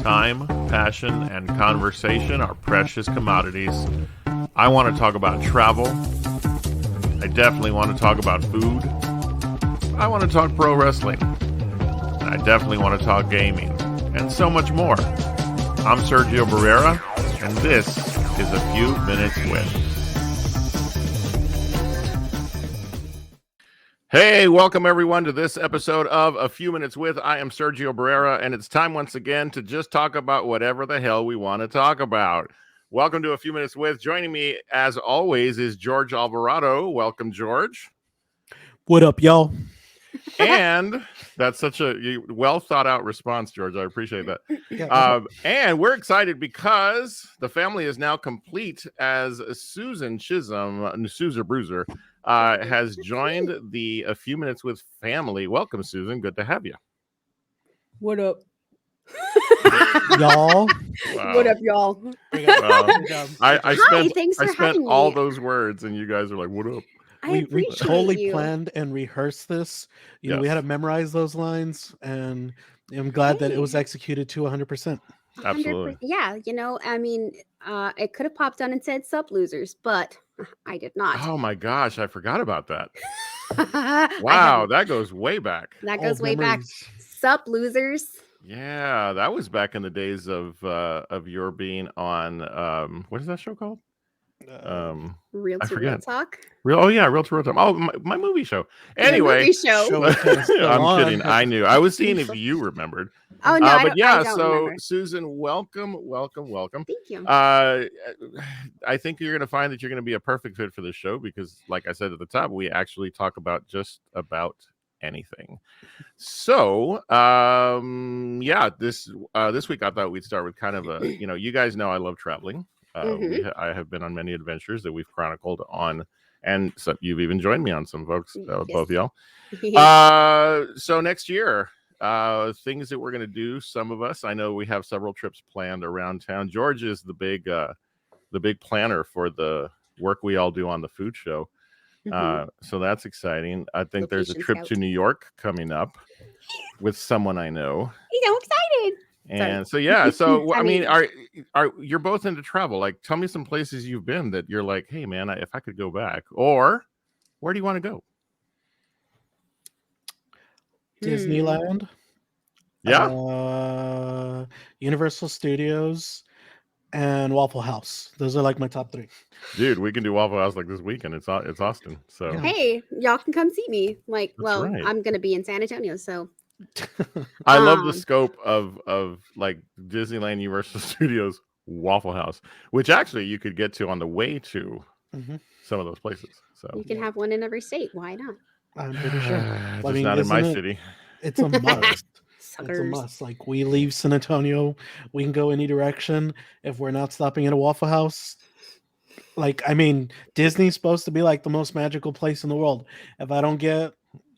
Time, passion, and conversation are precious commodities. I want to talk about travel. I definitely want to talk about food. I want to talk pro wrestling. And I definitely want to talk gaming. And so much more. I'm Sergio Barrera, and this is A Few Minutes With. Hey, welcome everyone to this episode of A Few Minutes With. I am Sergio Barrera, and it's time once again to just talk about whatever the hell we want to talk about. Welcome to A Few Minutes With. Joining me, as always, is George Alvarado. Welcome, George. What up, y'all? And that's such a well thought out response, George. I appreciate that. And we're excited because the family is now complete as Susan Chisholm, Susan Bruiser, has joined the A Few Minutes With family. Welcome, Susan. Good to have you. What up, y'all? Wow. What up, y'all? I spent all those words, and you guys are like, "What up?" We totally planned and rehearsed this. You know, we Yes. had to memorize those lines, and I'm glad that it was executed to 100%. Absolutely. Yeah, you know, I mean, it could have popped on and said "sup losers," but I did not. Oh my gosh, I forgot about that. I Wow, that goes way back. That goes Old way back. memories. Sup losers. Yeah, that was back in the days of your being on what is that show called? Real I to real forget. talk. Real to Real Time. Oh, my movie show. Anyway, movie show. I'm kidding. I knew. I was seeing if you remembered. Oh no, But yeah, I don't so remember. Susan, welcome. Thank you. I think you're going to find that you're going to be a perfect fit for this show because, like I said at the top, we actually talk about just about anything. So, this week I thought we'd start with kind of a, you guys know I love traveling. I have been on many adventures that we've chronicled on, and so you've even joined me on some, folks, both of y'all. So next year, things that we're going to do, some of us, I know we have several trips planned around town. George is the big planner for the work we all do on the food show. So that's exciting. I think there's a trip to New York coming up with someone I know. I'm excited. And so I mean, are you're both into travel? Like, tell me some places you've been that you're like, hey man, if I could go back, or where do you want to go? Disneyland. Yeah. Universal Studios and Waffle House. Those are like my top 3. Dude, we can do Waffle House like this weekend. It's Austin. So hey, y'all can come see me. Like, That's right. I'm gonna be in San Antonio, so I love the scope of like Disneyland, Universal Studios, Waffle House, which actually you could get to on the way to some of those places. So you can have one in every state. Why not? I'm pretty sure. Just not in my city. It's a must. Suckers. It's a must. Like, we leave San Antonio, we can go any direction. If we're not stopping at a Waffle House, like, I mean, Disney's supposed to be like the most magical place in the world. If I don't get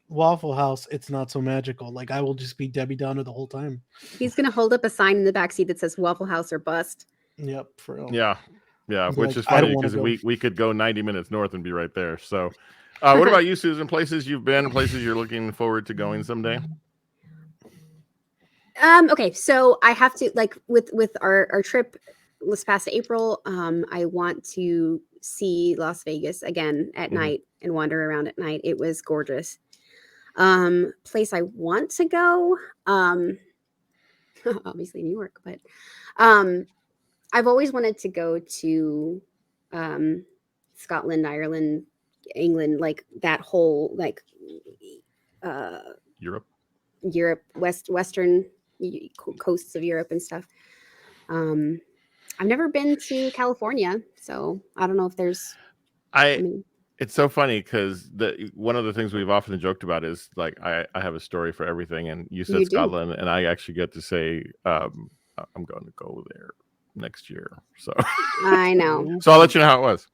Waffle House, it's not so magical. Like, I will just be Debbie Downer the whole time. He's gonna hold up a sign in the backseat that says Waffle House or bust. Yep, for real. Yeah, which like, is funny because we could go 90 minutes north and be right there. So, what about you, Susan? Places you've been, places you're looking forward to going someday? Okay, so I have to, like, with our trip this past April, I want to see Las Vegas again at night and wander around at night. It was gorgeous. Place I want to go, obviously New York, but I've always wanted to go to Scotland, Ireland, England, like that whole Europe, western coasts of Europe and stuff. I've never been to California, so I don't know if there's. It's so funny because one of the things we've often joked about is like I have a story for everything, and you said Scotland, and I actually get to say I'm going to go there next year. So I know. So I'll let you know how it was.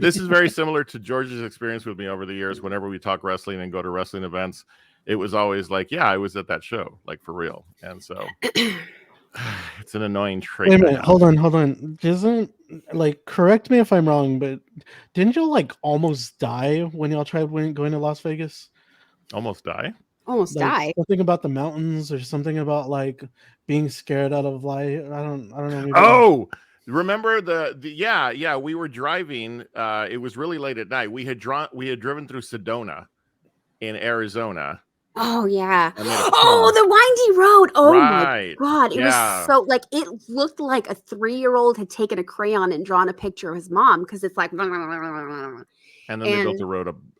This is very similar to George's experience with me over the years. Whenever we talk wrestling and go to wrestling events, it was always like, yeah, I was at that show, like for real. And so it's an annoying trait. Wait a minute, hold on. Isn't, like, correct me if I'm wrong, but didn't y'all like almost die when y'all tried going to Las Vegas? Almost die? almost Like die. something about the mountains or something about like being scared out of life. I don't know. Maybe Oh, remember yeah, we were driving. It was really late at night. We had driven through Sedona in Arizona. Oh yeah. I made a Oh, pause. the windy road. Oh my Right. God. It was Yeah. so like it looked like a 3-year-old had taken a crayon and drawn a picture of his mom because it's like And then they built a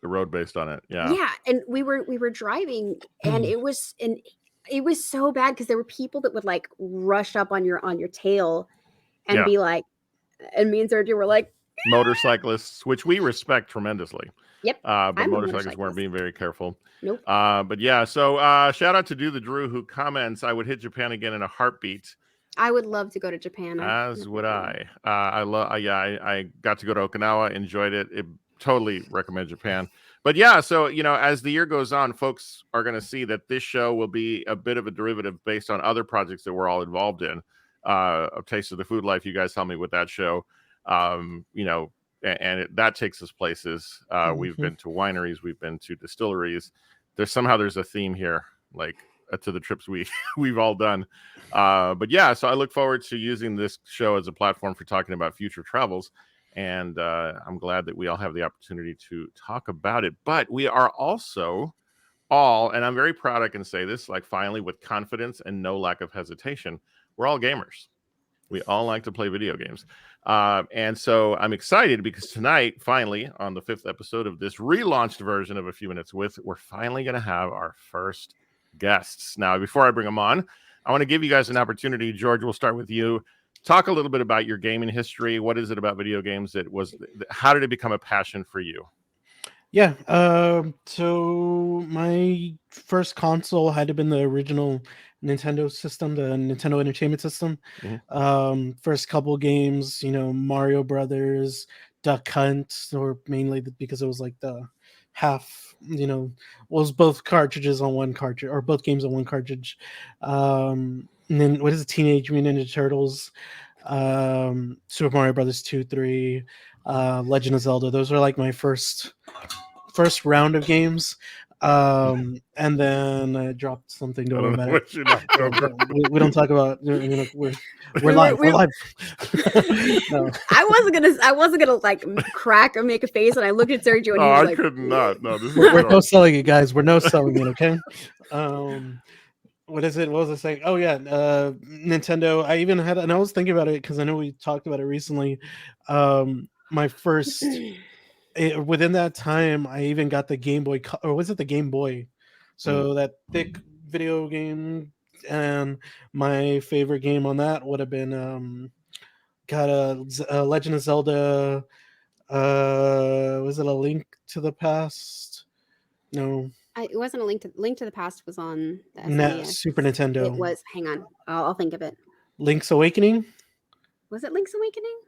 road based on it. Yeah. yeah, and we were driving and it was so bad because there were people that would like rush up on your tail and Yeah. be like, and me and Sergio were like, Motorcyclists, which we respect tremendously. yep. But I'm a motorcyclists weren't motorcyclist. being very careful. Nope. But yeah, so shout out to Do the Drew who comments, I would hit Japan again in a heartbeat. I would love to go to Japan. As would I. I got to go to Okinawa, enjoyed it. It totally recommend Japan. But yeah, so as the year goes on, folks are going to see that this show will be a bit of a derivative based on other projects that we're all involved in. A Taste of the Food Life, you guys helped me with that show. And that takes us places. We've been to wineries, we've been to distilleries. There's a theme here, like to the trips we've all done. But yeah, so I look forward to using this show as a platform for talking about future travels. And I'm glad that we all have the opportunity to talk about it. But we are also all, and I'm very proud I can say this, like finally with confidence and no lack of hesitation, we're all gamers. We all like to play video games. And so I'm excited because tonight, finally, on the 5th episode of this relaunched version of A Few Minutes With, we're finally going to have our first guests. Now, before I bring them on, I want to give you guys an opportunity. George, we'll start with you. Talk a little bit about your gaming history. What is it about video games how did it become a passion for you? Yeah. So my first console had to been the original Nintendo system, the Nintendo Entertainment System. Mm-hmm. First couple games, Mario Brothers, Duck Hunt, or mainly because it was like the half, was both cartridges on one cartridge, or both games on one cartridge. And then what is it? Teenage Mutant Ninja Turtles, Super Mario Brothers 2, 3, Legend of Zelda. Those are like my first round of games. And then I dropped something to we don't talk about we're live. We're live. No. I wasn't gonna like crack or make a face, and I looked at Sergio and he was I like, could not. No, this is we're no selling it, guys. We're no selling it, okay? What is it? What was I saying? Oh yeah, Nintendo. I even had, and I was thinking about it because I know we talked about it recently. My first within that time, I even got the Game Boy, or was it the Game Boy? So that thick video game, and my favorite game on that would have been got a Legend of Zelda. Was it A Link to the Past? No, it wasn't a Link to the Past. Was on the SNES. Super Nintendo. It was. Hang on, I'll think of it. Link's Awakening. Was it Link's Awakening?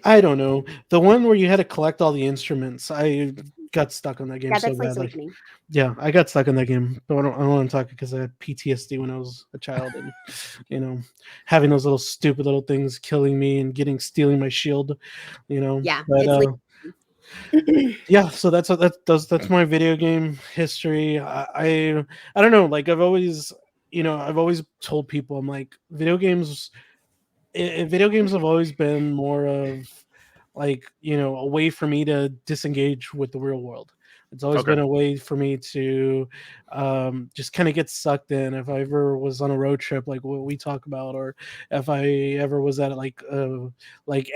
I don't know. The one where you had to collect all the instruments. I got stuck on that game so badly. Yeah, I got stuck on that game. But I don't want to talk because I had PTSD when I was a child, and having those little stupid little things killing me and stealing my shield. Yeah. But, yeah, so that's my video game history. I don't know. Like I've always told people, I'm like, video games have always been more of like a way for me to disengage with the real world. It's always been a way for me to just kind of get sucked in. If I ever was on a road trip like what we talk about, or if I ever was at like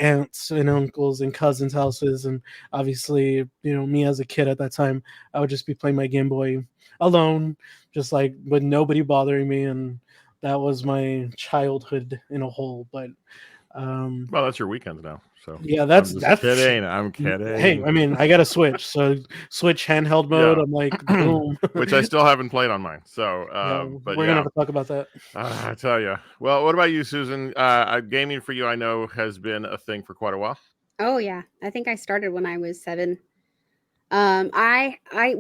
aunts and uncles and cousins' houses, and obviously me as a kid at that time, I would just be playing my Game Boy alone, just like with nobody bothering me, and that was my childhood in a whole. But well, that's your weekends now. So yeah, that's kidding. I'm kidding. Hey, I mean, I got a Switch, so Switch handheld mode. I'm like, boom. Which I still haven't played on mine. So, but we're gonna have to talk about that. I tell you. Well, what about you, Susan? Gaming for you, I know, has been a thing for quite a while. Oh yeah, I think I started when I was 7. We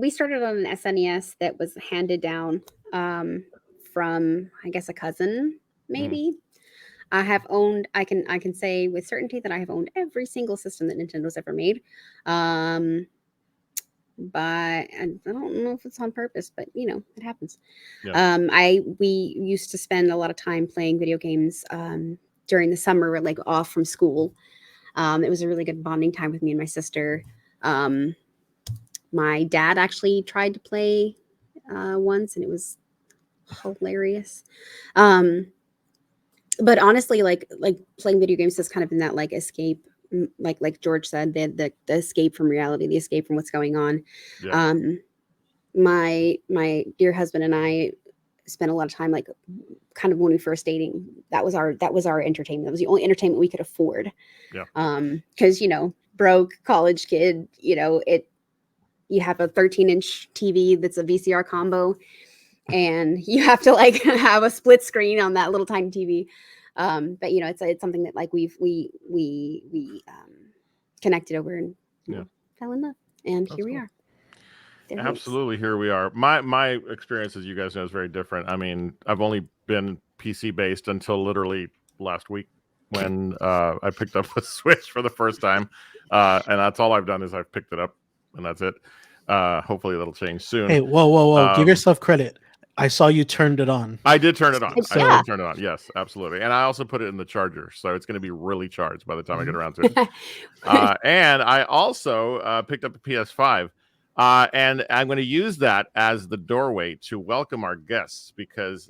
started on an SNES that was handed down from, I guess, a cousin, maybe. I can say with certainty that I have owned every single system that Nintendo's ever made. but I don't know if it's on purpose, but it happens. Yeah. We used to spend a lot of time playing video games during the summer, like off from school. It was a really good bonding time with me and my sister. My dad actually tried to play once, and it was hilarious. But honestly, like playing video games has kind of been that like escape, like George said, the escape from reality, the escape from what's going on. Yeah. My dear husband and I spent a lot of time, like kind of when we first dating, that was our entertainment. That was the only entertainment we could afford. Yeah. Because broke college kid, you have a 13-inch TV that's a VCR combo, and you have to like have a split screen on that little tiny TV. But it's something that like we connected over and fell in love, and That's here we cool. are. There Absolutely, here we are. My experience, as you guys know, is very different. I mean, I've only been PC based until literally last week when I picked up a Switch for the first time, and that's all I've done is I've picked it up, and that's it. Hopefully that'll change soon. Hey, whoa! Give yourself credit. I saw you turned it on. I did turn it on. Yeah. I did turn it on. Yes, absolutely. And I also put it in the charger, so it's going to be really charged by the time I get around to it. And I also picked up a PS5. And I'm going to use that as the doorway to welcome our guests, because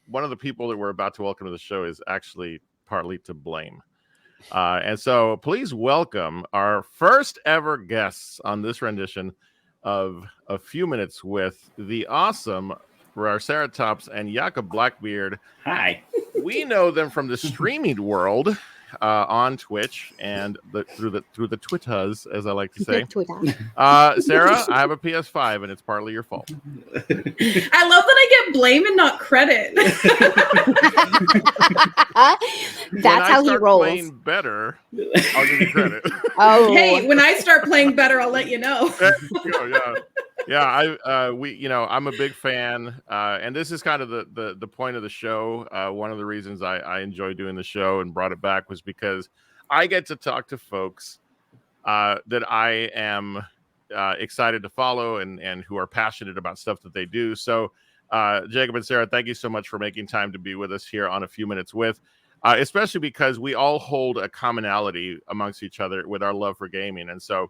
one of the people that we're about to welcome to the show is actually partly to blame. And so please welcome our first ever guests on this rendition of A Few Minutes with the awesome Rawrceratops and Yakubblackbeard. Hi. We know them from the streaming world on Twitch and through the Twitters, as I like to say. Sarah, I have a PS5, and it's partly your fault. I love that I get blame and not credit. That's how he rolls. Playing better, I'll give you credit. Oh, Hey, when I start playing better, I'll let you know. Yeah. I'm a big fan, and this is kind of the point of the show. One of the reasons I enjoy doing the show and brought it back was because I get to talk to folks that I am excited to follow and who are passionate about stuff that they do. So, Jacob and Sarah, thank you so much for making time to be with us here on A Few Minutes with. Especially because we all hold a commonality amongst each other with our love for gaming. And so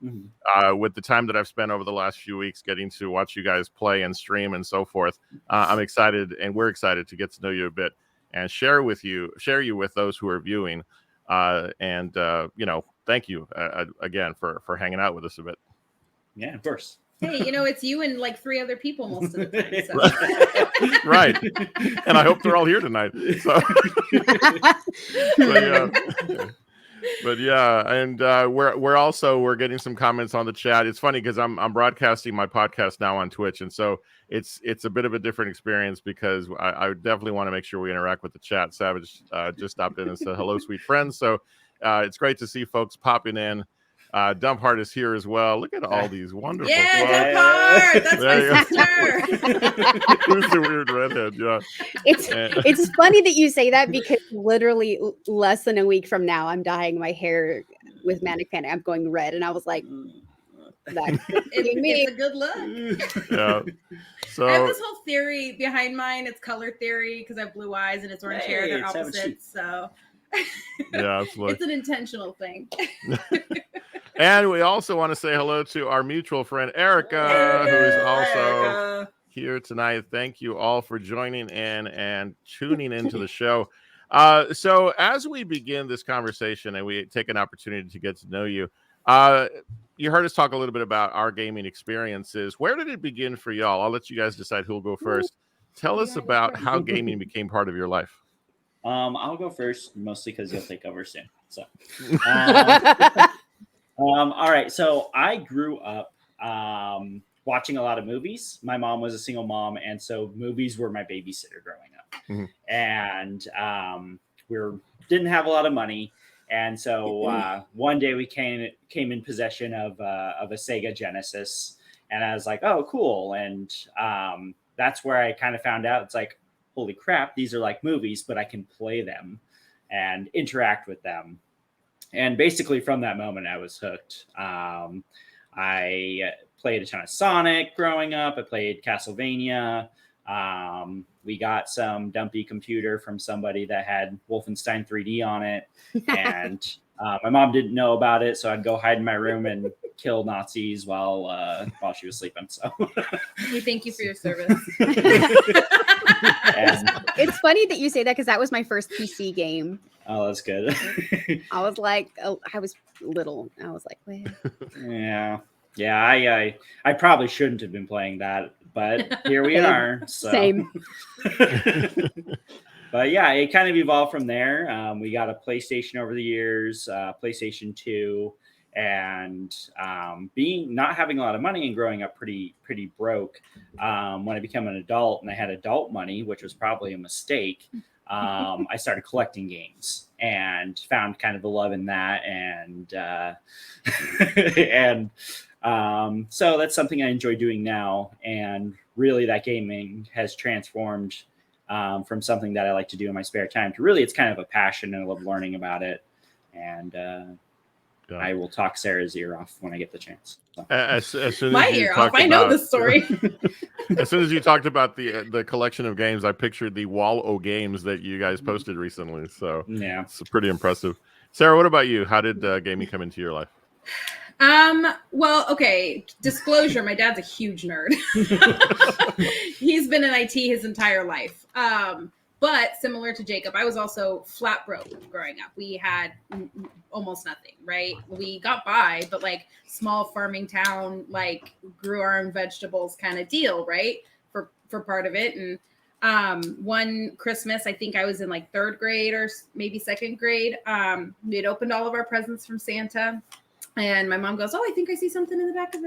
with the time that I've spent over the last few weeks getting to watch you guys play and stream and so forth, I'm excited, and we're excited to get to know you a bit and share you with those who are viewing. Thank you again for hanging out with us a bit. Yeah, of course. Hey, it's you and like 3 other people most of the time. So. Right. And I hope they're all here tonight. So, we're getting some comments on the chat. It's funny because I'm broadcasting my podcast now on Twitch, and so it's a bit of a different experience because I definitely want to make sure we interact with the chat. Savage just stopped in and said hello, sweet friends. So it's great to see folks popping in. Dump Heart is here as well. Look at all these wonderful. Yeah, Dump Heart. That's my sister. Who's the weird redhead? Yeah. It's funny that you say that because literally less than a week from now, I'm dyeing my hair with manic panic. I'm going red, and I was like, it's a good look. Yeah. So I have this whole theory behind mine. It's color theory because I have blue eyes and it's orange hair. They're opposites, so. Yeah, absolutely. It's an intentional thing. And we also want to say hello to our mutual friend Erica, who is also here tonight. Thank you all for joining in and tuning into the show. So as we begin this conversation and we take an opportunity to get to know you, you heard us talk a little bit about our gaming experiences. Where did it begin for y'all? I'll let you guys decide who'll go first. Tell us about how gaming became part of your life. I'll go first, mostly because you'll take over soon. So, all right. So I grew up watching a lot of movies. My mom was a single mom, and so movies were my babysitter growing up. Mm-hmm. And didn't have a lot of money, and so one day we came in possession of a Sega Genesis, and I was like, "Oh, cool!" And that's where I kind of found out it's like, holy crap, these are like movies, but I can play them and interact with them. And basically from that moment, I was hooked. I played a ton of Sonic growing up. I played Castlevania. We got some dumpy computer from somebody that had Wolfenstein 3D on it. And my mom didn't know about it, so I'd go hide in my room and kill Nazis while she was sleeping. So we thank you for your service. It's funny that you say that because that was my first PC game. Oh, that's good. I was like, I was little. I was like, wait. Yeah. I probably shouldn't have been playing that, but here we are. So. Same. But yeah, it kind of evolved from there. We got a PlayStation over the years, PlayStation 2, and not having a lot of money and growing up pretty broke. When I became an adult and I had adult money, which was probably a mistake, I started collecting games and found kind of the love in that, and so that's something I enjoy doing now. And really, that gaming has transformed from something that I like to do in my spare time to really, it's kind of a passion, and I love learning about it. And I will talk Sarah's ear off when I get the chance. So. As soon my as ear off. I know the story. As soon as you talked about the collection of games, I pictured the wall of games that you guys posted recently. So yeah, it's pretty impressive. Sarah, what about you? How did gaming come into your life? Well, okay. Disclosure, my dad's a huge nerd. He's been in IT his entire life. But similar to Jacob, I was also flat broke growing up. We had almost nothing, right? We got by, but like small farming town, like grew our own vegetables kind of deal, right? For part of it. And one Christmas, I think I was in like 3rd grade or maybe 2nd grade. We had opened all of our presents from Santa. And my mom goes, "Oh, I think I see something in the back of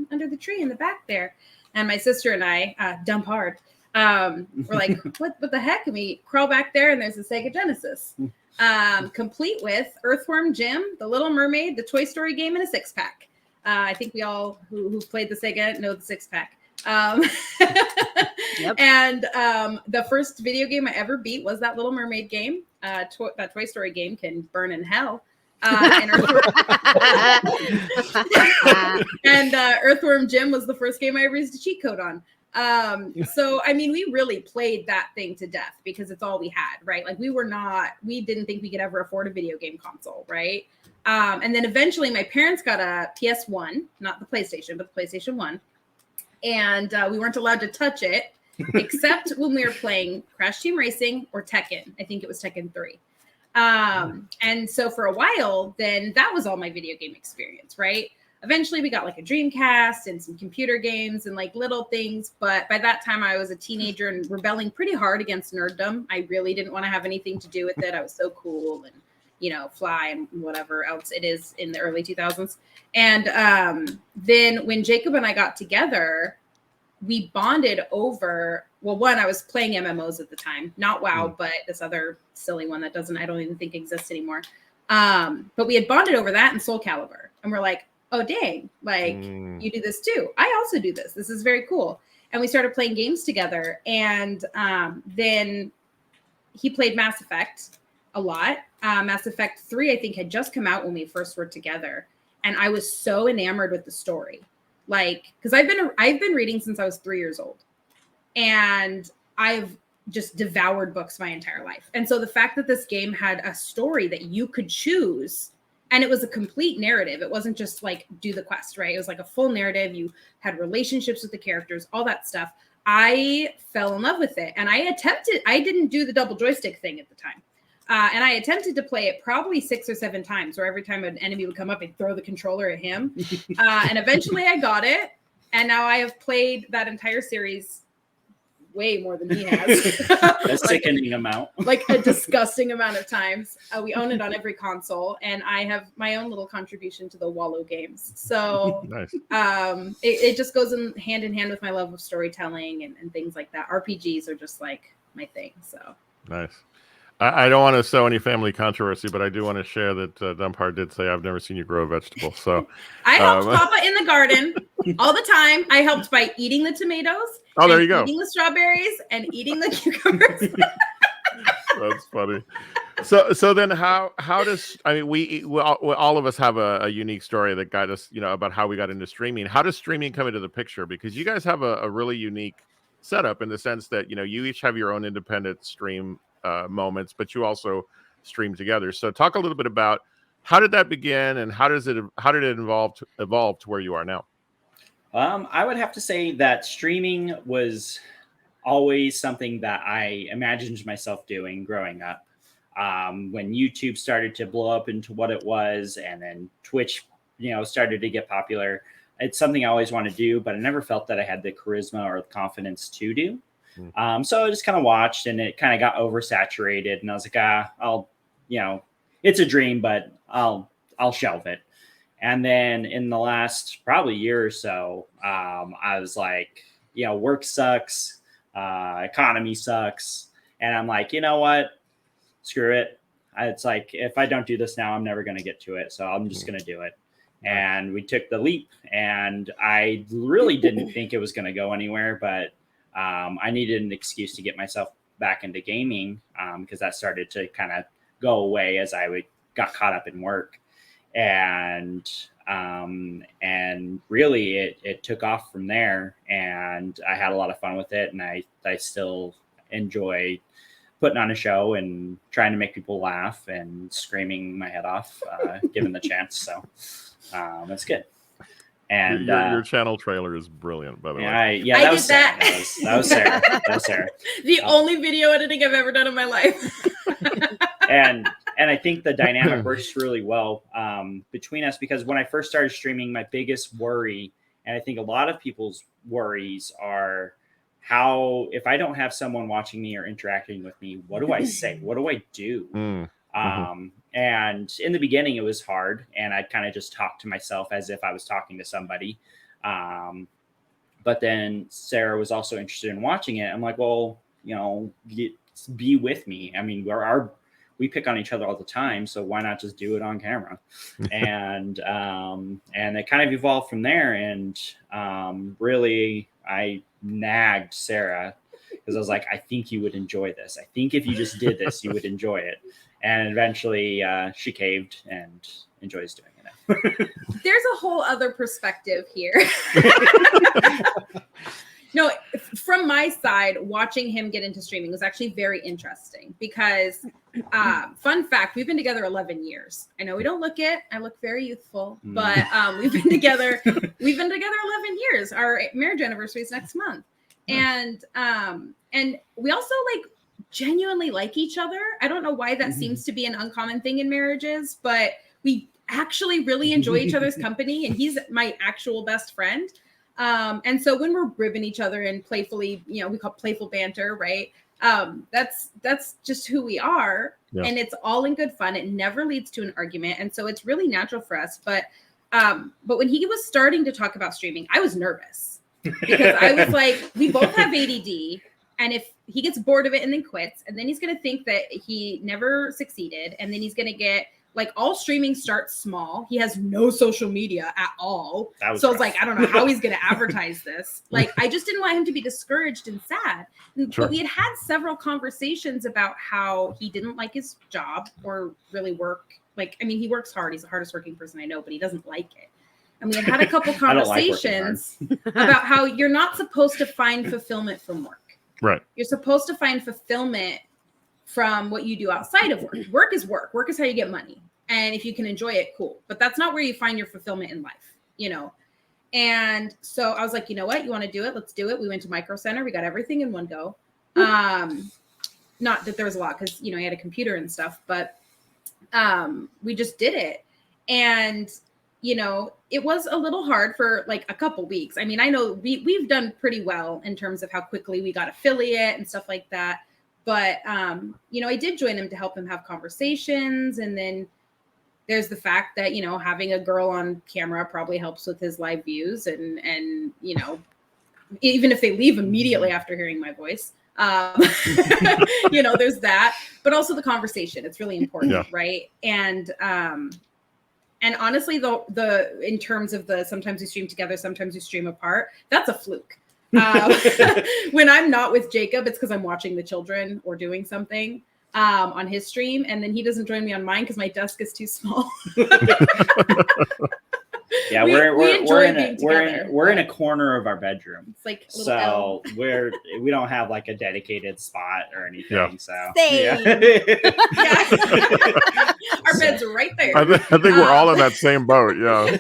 under the tree in the back there." And my sister and I, dump hard, we're like, what the heck? And we crawl back there, and there's a Sega Genesis, complete with Earthworm Jim, The Little Mermaid, the Toy Story game, and a 6-pack. I think we all who've played the Sega know the 6-pack. Yep. And the first video game I ever beat was that Little Mermaid game. That Toy Story game can burn in hell. And Earthworm Jim was the first game I ever used a cheat code on. So, I mean, we really played that thing to death because it's all we had, right? Like we didn't think we could ever afford a video game console, right? And then eventually my parents got a PS1, not the PlayStation, but the PlayStation 1. And we weren't allowed to touch it except when we were playing Crash Team Racing or Tekken. I think it was Tekken 3. And so for a while, then that was all my video game experience, right? Eventually we got like a Dreamcast and some computer games and like little things. But by that time I was a teenager and rebelling pretty hard against nerddom. I really didn't want to have anything to do with it. I was so cool and, fly and whatever else it is in the early 2000s. And then when Jacob and I got together, we bonded over, well, one, I was playing MMOs at the time, not WoW, but this other silly one that I don't even think exists anymore. But we had bonded over that and Soul Calibur. And we're like, oh, dang, like you do this too. I also do this. This is very cool. And we started playing games together. And then he played Mass Effect a lot. Mass Effect 3, I think, had just come out when we first were together. And I was so enamored with the story. Like, because I've been reading since I was 3 years old. And I've just devoured books my entire life. And so the fact that this game had a story that you could choose, and it was a complete narrative. It wasn't just like do the quest, right? It was like a full narrative. You had relationships with the characters, all that stuff. I fell in love with it. And I didn't do the double joystick thing at the time. And I attempted to play it probably 6 or 7 times, where every time an enemy would come up, I'd throw the controller at him. And eventually I got it. And now I have played that entire series way more than he has. A sickening amount. Like a disgusting amount of times. We own it on every console. And I have my own little contribution to the Wallow games. So Nice. It just goes hand in hand with my love of storytelling and things like that. RPGs are just like my thing. So Nice. I don't want to sow any family controversy, but I do want to share that Dumpard did say, "I've never seen you grow a vegetable." So I helped Papa in the garden all the time. I helped by eating the tomatoes. Oh, there you go. Eating the strawberries and eating the cucumbers. That's funny. So then how does, I mean, we all of us have a unique story that guide us, about how we got into streaming. How does streaming come into the picture? Because you guys have a really unique setup in the sense that, you each have your own independent stream moments, but you also stream together. So talk a little bit about how did that begin, and how did it evolve to where you are now? I would have to say that streaming was always something that I imagined myself doing growing up. When YouTube started to blow up into what it was, and then Twitch, started to get popular, it's something I always wanted to do, but I never felt that I had the charisma or the confidence to do. So I just kind of watched, and it kind of got oversaturated, and I was like, I'll, it's a dream, but I'll shelve it. And then in the last probably year or so, I was like, work sucks, economy sucks. And I'm like, you know what? Screw it. It's like, if I don't do this now, I'm never going to get to it. So I'm just going to do it. And we took the leap, and I really didn't think it was going to go anywhere, but I needed an excuse to get myself back into gaming, because that started to kind of go away as I got caught up in work. And really it took off from there, and I had a lot of fun with it. And I still enjoy putting on a show and trying to make people laugh and screaming my head off, given the chance. So that's good. And your channel trailer is brilliant, by the way. I did that. That was Sarah. That was Sarah. The only video editing I've ever done in my life. and I think the dynamic works really well between us, because when I first started streaming, my biggest worry, and I think a lot of people's worries, are how, if I don't have someone watching me or interacting with me, what do I say? What do I do? And in the beginning, it was hard, and I'd kind of just talk to myself as if I was talking to somebody. But then Sarah was also interested in watching it. I'm like, well, be with me. I mean, we pick on each other all the time, so why not just do it on camera? And it kind of evolved from there. And really, I nagged Sarah, because I was like, I think you would enjoy this. I think if you just did this, you would enjoy it. And eventually she caved and enjoys doing it now. There's a whole other perspective here. No, from my side, watching him get into streaming was actually very interesting, because fun fact, we've been together 11 years. I know we don't look it. I look very youthful, but we've been together 11 years. Our marriage anniversary is next month. And we also genuinely like each other. I don't know why that seems to be an uncommon thing in marriages, but we actually really enjoy each other's company, and he's my actual best friend. And so when we're ribbing each other and playfully, we call it playful banter, right? That's just who we are. Yeah. And it's all in good fun. It never leads to an argument. And so it's really natural for us. But when he was starting to talk about streaming, I was nervous, because I was like, we both have ADD. And if he gets bored of it and then quits, and then he's going to think that he never succeeded, and then he's going to get all streaming starts small. He has no social media at all. So rough. I was like, I don't know how he's going to advertise this. I just didn't want him to be discouraged and sad. Sure. But we had several conversations about how he didn't like his job or really work. He works hard. He's the hardest working person I know, but he doesn't like it. And we had a couple conversations about how you're not supposed to find fulfillment from work. Right. You're supposed to find fulfillment from what you do outside of work. Work is work. Work is how you get money. And if you can enjoy it, cool. But that's not where you find your fulfillment in life, And so I was like, you know what? You want to do it? Let's do it. We went to Micro Center. We got everything in one go. Not that there was a lot, because, he had a computer and stuff, but we just did it. And it was a little hard for a couple weeks. I mean, I know we've done pretty well in terms of how quickly we got affiliate and stuff like that. But, I did join him to help him have conversations. And then there's the fact that, having a girl on camera probably helps with his live views. And even if they leave immediately after hearing my voice, there's that. But also the conversation. It's really important, right? And honestly, the in terms of sometimes we stream together, sometimes we stream apart, that's a fluke. When I'm not with Jacob, it's because I'm watching the children or doing something. on his stream, and then he doesn't join me on mine because my desk is too small. Yeah, we're in a corner of our bedroom. It's like a little so L. we don't have like a dedicated spot or anything. Yeah. So Same. Our bed's right there. I think we're all in that same boat. Yeah.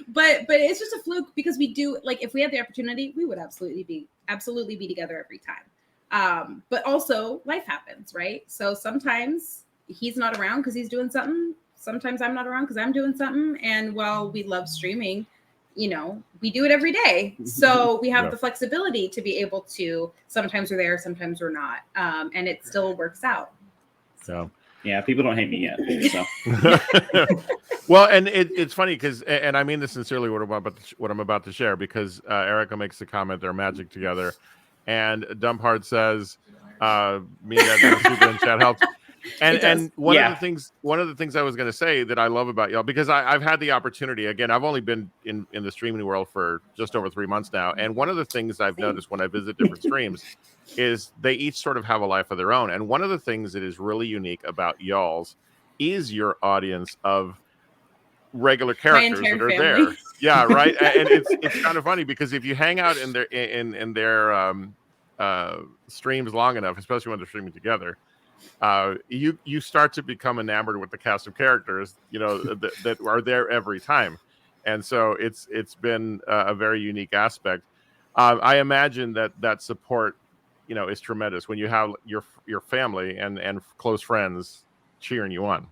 But it's just a fluke because we do, like, if we had the opportunity, we would absolutely be together every time. But also life happens, right? So sometimes he's not around because he's doing something. Sometimes I'm not around because I'm doing something. And while we love streaming, you know, we do it every day. So we have the flexibility to be able to, sometimes we're there, sometimes we're not. And it still works out. Yeah. Yeah, people don't hate me yet. So. Well, and it's funny because, and I mean this sincerely, what I'm about to share, because Erica makes the comment they're magic together, and Dumphard says, "Me and that super in chat helps." And one of the things I was going to say that I love about y'all, because I've had the opportunity, again, I've only been in the streaming world for just over 3 months now, and one of the things I've noticed when I visit different streams is they each sort of have a life of their own. And one of the things that is really unique about y'all's is your audience of regular characters that are family. there. Yeah, right. And it's kind of funny because if you hang out in their streams long enough, especially when they're streaming together, you start to become enamored with the cast of characters, you know, that are there every time. And so it's been a very unique aspect. I imagine that support, you know, is tremendous when you have your family and close friends cheering you on.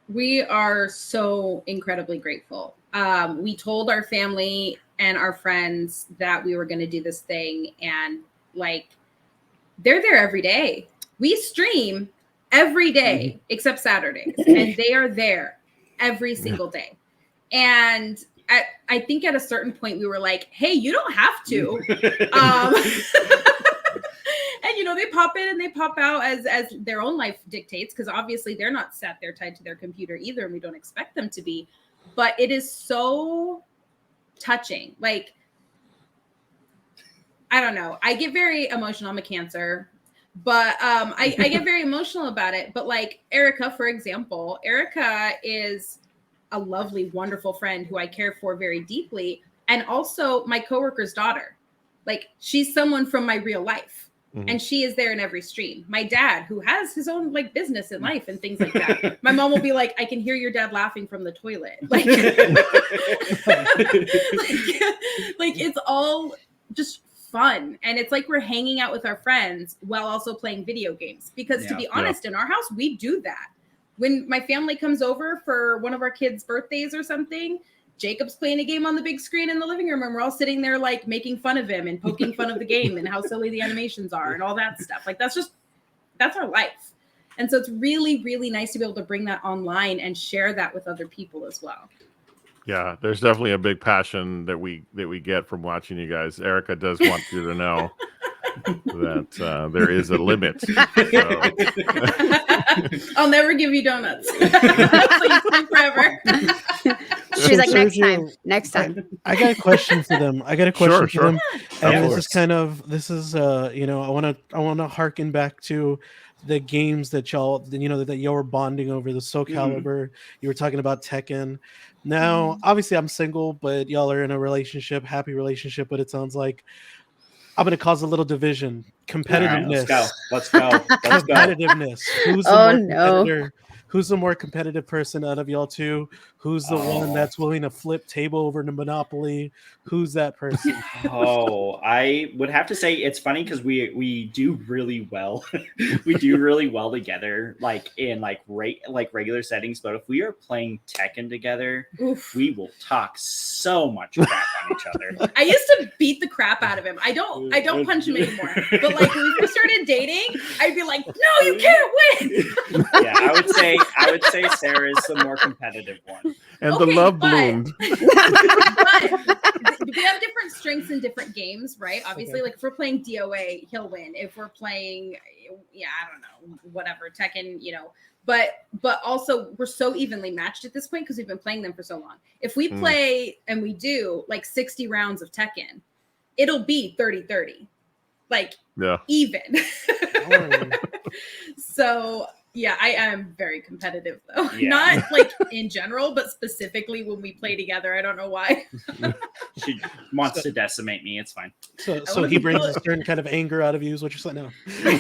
We are so incredibly grateful. We told our family and our friends that we were going to do this thing, and like, they're there every day. We stream every day except Saturdays, and they are there every single day. And I think at a certain point we were like, hey, you don't have to. And, you know, they pop in and they pop out as their own life dictates, because obviously they're not sat there tied to their computer either, and we don't expect them to be. But it is so touching. Like, I don't know. I get very emotional. I'm a Cancer. But I get very emotional about it. But like Erica, for example, Erica is a lovely, wonderful friend who I care for very deeply. And also my coworker's daughter. Like, she's someone from my real life. And she is there in every stream. My dad, who has his own like business in life and things like that. My mom will be like, I can hear your dad laughing from the toilet. Like, like it's all just fun. And it's like we're hanging out with our friends while also playing video games. Because to be honest, in our house, we do that. When my family comes over for one of our kids' birthdays or something, Jacob's playing a game on the big screen in the living room, and we're all sitting there like making fun of him and poking fun of the game and how silly the animations are and all that stuff. Like, that's our life. And so it's really, really nice to be able to bring that online and share that with other people as well. Yeah, there's definitely a big passion that we get from watching you guys. Erica does want you to know that there is a limit. So. I'll never give you donuts. So you sleep forever. She's like, Sergio, next time. I got a question for them. For them. And this is you know, I want to harken back to the games that y'all, you know, that y'all were bonding over, the Soul Calibur. You were talking about Tekken. Now, obviously I'm single, but y'all are in a relationship, happy relationship, but it sounds like I'm going to cause a little division. Competitiveness. Right, let's go. Competitiveness. Who's the more competitor? Who's the more competitive person out of y'all two? Who's the one that's willing to flip table over to Monopoly? Who's that person? I would have to say it's funny because we do really well. We do really well together, like in regular settings. But if we are playing Tekken together, we will talk so much crap on each other. I used to beat the crap out of him. I don't punch him anymore. But like when we first started dating, I'd be like, "No, you can't win." Yeah, I would say Sarah's the more competitive one. And the love bloomed. But we have different strengths in different games, right? Obviously, like if we're playing DOA, he'll win. If we're playing, I don't know, whatever, Tekken, you know. But also we're so evenly matched at this point because we've been playing them for so long. If we play and we do like 60 rounds of Tekken, it'll be 30-30. like Yeah. even. So yeah, I am very competitive though. Yeah. Not like in general, but specifically when we play together. I don't know why. She wants to decimate me. It's fine. So wanna he be brings good. a certain kind of anger out of you, is what you're saying now. we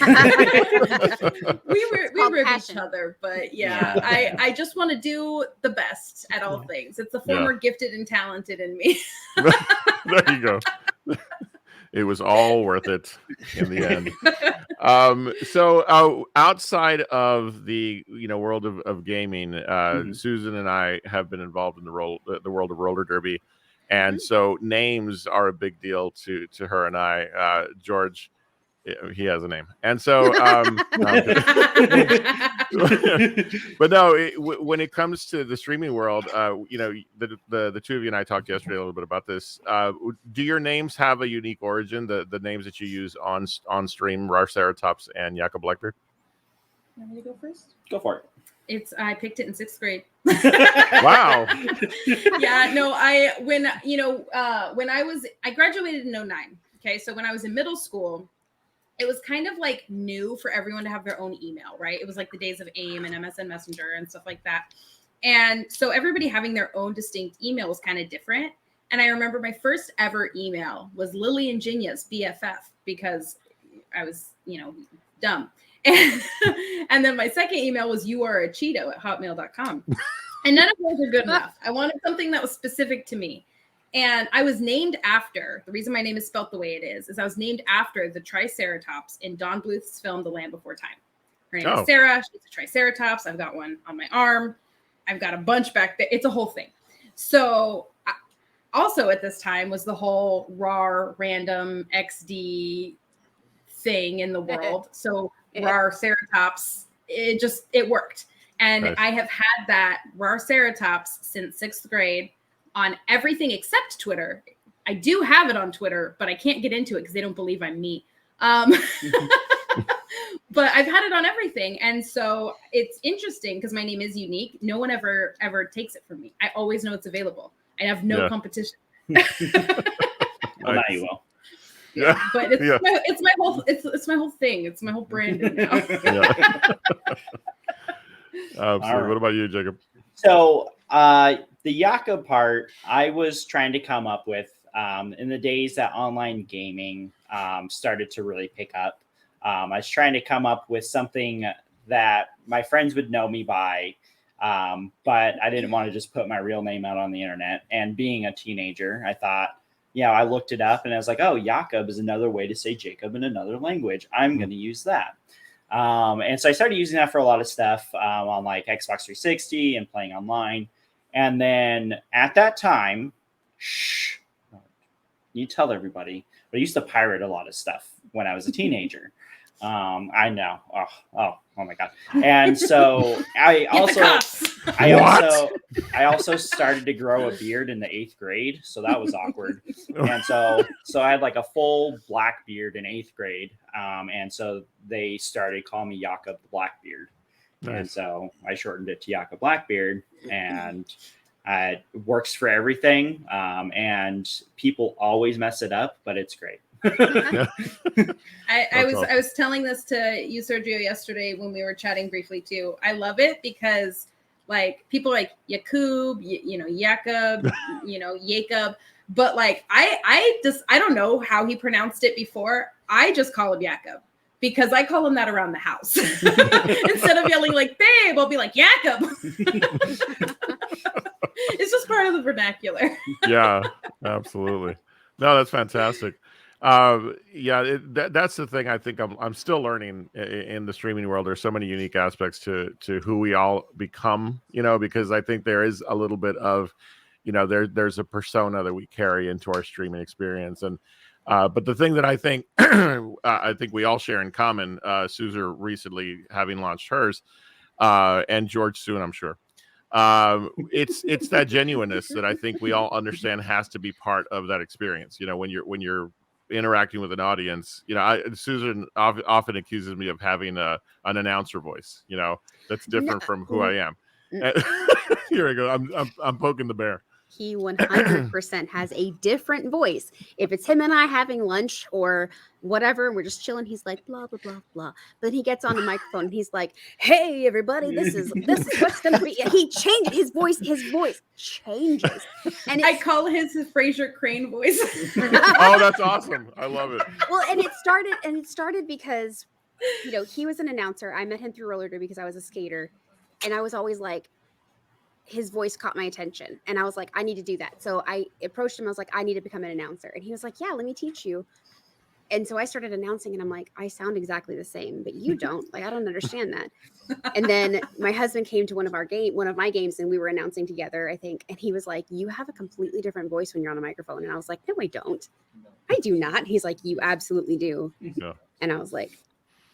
called rib passion. each other, but yeah, I just want to do the best at all things. It's the former gifted and talented in me. There you go. It was all worth it in the end. So outside of the world of gaming, Susan and I have been involved in the world of roller derby, and so names are a big deal to her and I. George, he has a name, and so but no, when it comes to the streaming world, the two of you and I talked yesterday a little bit about this. Do your names have a unique origin? The names that you use on stream, Rawrceratops and Yakubblackbeard? You want me to go first? Go for it. I picked it in 6th grade. Wow. Yeah, no, I graduated in 09. Okay, so when I was in middle school, it was kind of like new for everyone to have their own email, right? It was like the days of AIM and MSN Messenger and stuff like that. And so everybody having their own distinct email was kind of different. And I remember my first ever email was Lily and Genia's BFF because I was, dumb. And then my second email was youareacheeto@hotmail.com. And none of those are good enough. I wanted something that was specific to me. And I was named after, the reason my name is spelt the way it is I was named after the Triceratops in Don Bluth's film, The Land Before Time. Her name is Sarah. She's a Triceratops. I've got one on my arm. I've got a bunch back there. It's a whole thing. So also at this time was the whole RAR random XD thing in the world. So Rawrceratops, it worked. And Nice. I have had that Rawrceratops since 6th grade on everything except Twitter. I do have it on Twitter, but I can't get into it because they don't believe I'm me. But I've had it on everything. And so it's interesting because my name is unique. No one ever takes it from me. I always know it's available. I have no competition. Well, now you will. Yeah. But it's my whole thing. It's my whole branding now. Absolutely. What about you, Jacob? So the Yakub part, I was trying to come up with in the days that online gaming started to really pick up. I was trying to come up with something that my friends would know me by, but I didn't want to just put my real name out on the internet. And being a teenager, I thought, I looked it up and I was like, oh, Yakub is another way to say Jacob in another language. I'm going to use that. And so I started using that for a lot of stuff on like Xbox 360 and playing online. And then at that time, you tell everybody, but I used to pirate a lot of stuff when I was a teenager. I know. Oh my God. And so I also started to grow a beard in the 8th grade. So that was awkward. And so I had like a full black beard in 8th grade. And so they started calling me Yakub the Blackbeard. Nice. And so I shortened it to Yakubblackbeard, and it works for everything. And people always mess it up, but it's great. I was telling this to you, Sergio, yesterday when we were chatting briefly too. I love it because like people like Yakub, Yakub, Jacob, but like I don't know how he pronounced it before. I just call him Yakub because I call him that around the house. Instead of yelling like babe, I'll be like Yakub. It's just part of the vernacular. Yeah, absolutely. No, that's fantastic. That's the thing. I think I'm still learning in the streaming world. There's so many unique aspects to who we all become, because I think there is a little bit of, there's a persona that we carry into our streaming experience. And, but the thing that I think, I think we all share in common, Susan recently having launched hers, and George soon, I'm sure. It's that genuineness that I think we all understand has to be part of that experience. When you're interacting with an audience, Susan often accuses me of having an announcer voice, that's different from who I am. Here I go. I'm poking the bear. He 100% has a different voice. If it's him and I having lunch or whatever, we're just chilling, he's like, blah, blah, blah, blah. But then he gets on the microphone and he's like, hey, everybody, this is what's going to be. He changes his voice changes. And I call his Fraser Crane voice. Oh, that's awesome. I love it. Well, and it started because, you know, he was an announcer. I met him through roller derby because I was a skater. And I was always like, his voice caught my attention. And I was like, I need to do that. So I approached him. I was like, I need to become an announcer. And he was like, yeah, let me teach you. And so I started announcing and I'm like, I sound exactly the same, but you don't. Like, I don't understand that. And then my husband came to one of my games and we were announcing together, I think. And he was like, you have a completely different voice when you're on a microphone. And I was like, no, I don't. I do not. And he's like, you absolutely do. Yeah. And I was like,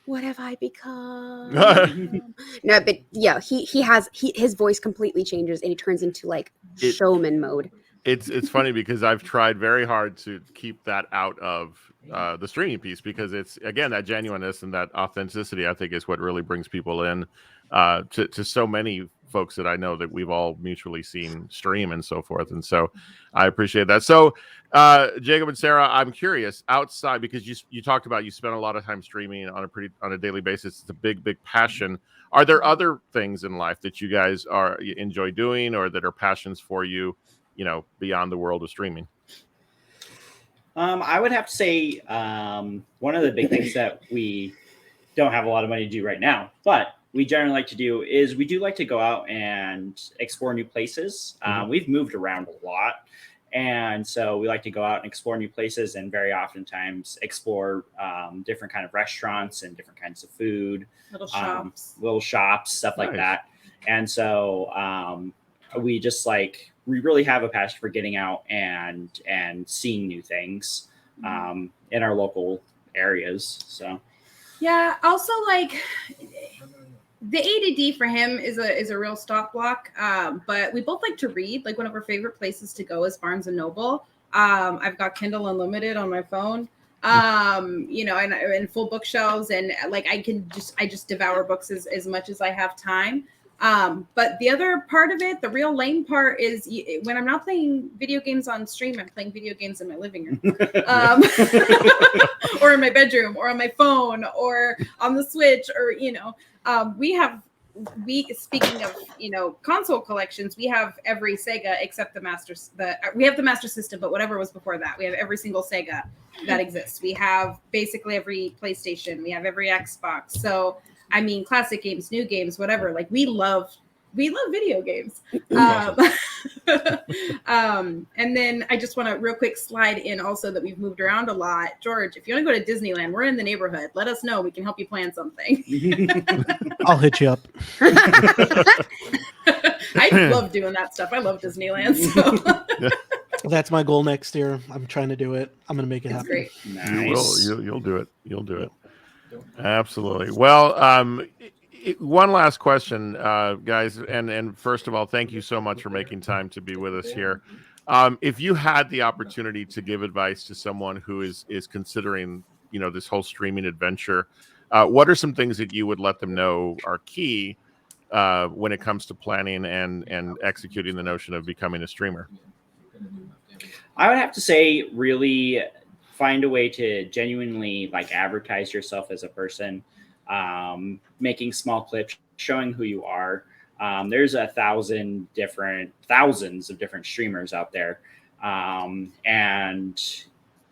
what have I become? No, but yeah, his voice completely changes and he turns into like showman mode. It's funny because I've tried very hard to keep that out of the streaming piece because it's, again, that genuineness and that authenticity, I think, is what really brings people in to so many folks that I know that we've all mutually seen stream and so forth. And so I appreciate that. So Jacob and Sarah, I'm curious, outside, because you talked about you spend a lot of time streaming on a daily basis. It's a big passion. Are there other things in life that you guys enjoy doing or that are passions for you, you know, beyond the world of streaming? I would have to say one of the big things that we don't have a lot of money to do right now, but we generally like to do is we do like to go out and explore new places. We've moved around a lot. And so we like to go out and explore new places and very oftentimes explore different kind of restaurants and different kinds of food. Little shops, stuff like that. And so we really have a passion for getting out and seeing new things in our local areas. So yeah, also like the ADD for him is a real stop block. But we both like to read. Like one of our favorite places to go is Barnes and Noble. I've got Kindle Unlimited on my phone. You know, and full bookshelves, and like I just devour books as much as I have time. But the other part of it, the real lame part, is when I'm not playing video games on stream, I'm playing video games in my living room, or in my bedroom, or on my phone, or on the Switch, or you know, speaking of, you know, console collections, we have every Sega except we have the Master System, but whatever was before that, we have every single Sega that exists. We have basically every PlayStation, we have every Xbox. So I mean, classic games, new games, whatever. Like we love video games. And then I just want to real quick slide in also that we've moved around a lot. George, if you want to go to Disneyland, we're in the neighborhood. Let us know. We can help you plan something. I'll hit you up. I love doing that stuff. I love Disneyland. So. That's my goal next year. I'm trying to do it. I'm going to make it happen. Great. Nice. You'll do it. You'll do it. Absolutely. Well, one last question, guys, and first of all, thank you so much for making time to be with us here. If you had the opportunity to give advice to someone who is considering, you know, this whole streaming adventure, what are some things that you would let them know are key when it comes to planning and executing the notion of becoming a streamer? I would have to say, really find a way to genuinely like advertise yourself as a person, making small clips, showing who you are. There's thousands of different streamers out there. And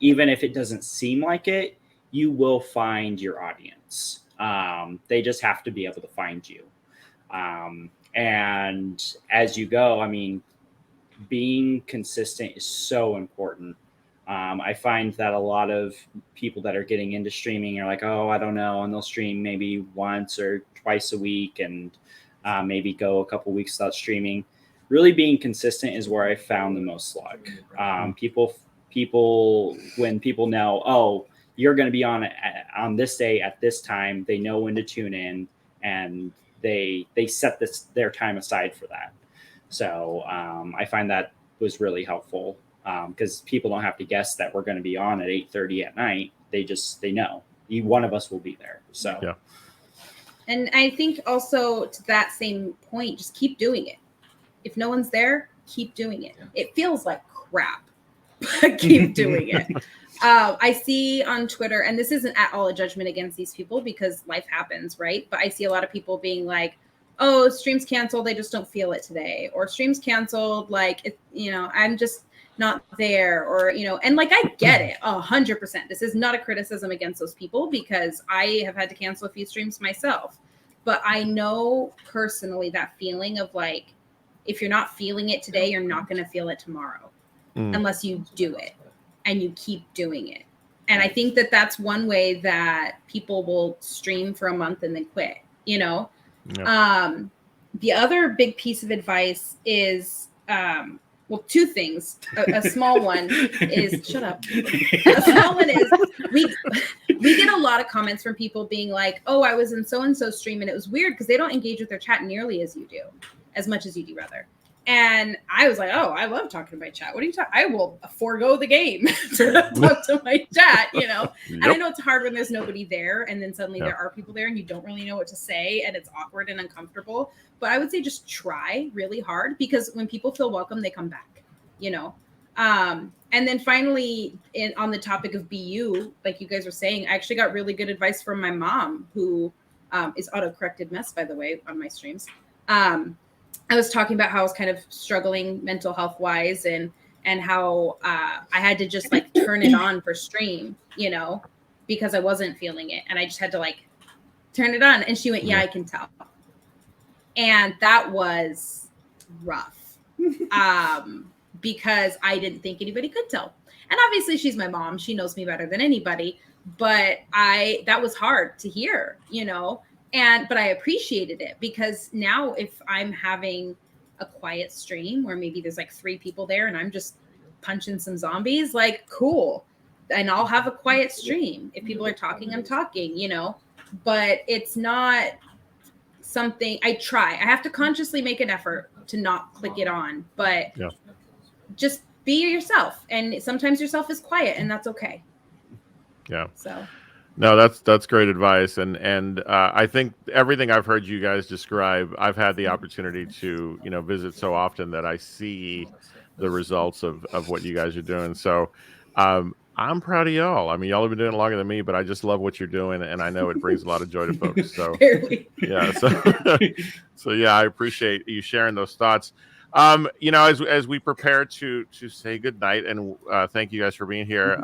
even if it doesn't seem like it, you will find your audience. They just have to be able to find you. And as you go, I mean, being consistent is so important. I find that a lot of people that are getting into streaming are like, oh, I don't know. And they'll stream maybe once or twice a week and maybe go a couple weeks without streaming. Really being consistent is where I found the most slug. People, when people know, oh, you're going to be on this day at this time, they know when to tune in and they set their time aside for that. So I find that was really helpful. Because people don't have to guess that we're going to be on at 8:30 at night. They know one of us will be there. So, yeah. And I think also to that same point, just keep doing it. If no one's there, keep doing it. It feels like crap, but keep doing it. I see on Twitter, and this isn't at all a judgment against these people because life happens, right? But I see a lot of people being like, oh, stream's canceled, they just don't feel it today. Or stream's canceled, like, it, you know, I'm just not there. Or, you know, and like, I get it 100%. This is not a criticism against those people because I have had to cancel a few streams myself. But I know personally that feeling of like, if you're not feeling it today, you're not going to feel it tomorrow unless you do it. And you keep doing it. And I think that that's one way that people will stream for a month and then quit, you know? Yeah. The other big piece of advice is, well, two things. A small one is, shut up. A small one is, we get a lot of comments from people being like, oh, I was in so-and-so stream and it was weird because they don't engage with their chat nearly as you do, as much as you do rather. And I was like, oh, I love talking to my chat. What are you talking? I will forego the game to talk to my chat, you know? Yep. And I know it's hard when there's nobody there and then suddenly there are people there and you don't really know what to say and it's awkward and uncomfortable. But I would say just try really hard because when people feel welcome, they come back, you know? And then finally, on the topic of BU, like you guys were saying, I actually got really good advice from my mom, who is auto-corrected mess, by the way, on my streams. I was talking about how I was kind of struggling mental health wise and how I had to just like turn it on for stream, you know, because I wasn't feeling it. And I just had to like turn it on. And she went, yeah, I can tell. And that was rough because I didn't think anybody could tell. And obviously she's my mom. She knows me better than anybody. But that was hard to hear, you know. But I appreciated it because now if I'm having a quiet stream where maybe there's like 3 people there and I'm just punching some zombies, like cool. And I'll have a quiet stream. If people are talking, I'm talking, you know, but it's not something I have to consciously make an effort to not click it on, but just be yourself. And sometimes yourself is quiet and that's okay. Yeah. So. No, that's great advice, and I think everything I've heard you guys describe, I've had the opportunity to visit so often that I see the results of what you guys are doing. So I'm proud of y'all. I mean, y'all have been doing it longer than me, but I just love what you're doing, and I know it brings a lot of joy to folks. So yeah, so yeah, I appreciate you sharing those thoughts. As we prepare to say goodnight, and thank you guys for being here.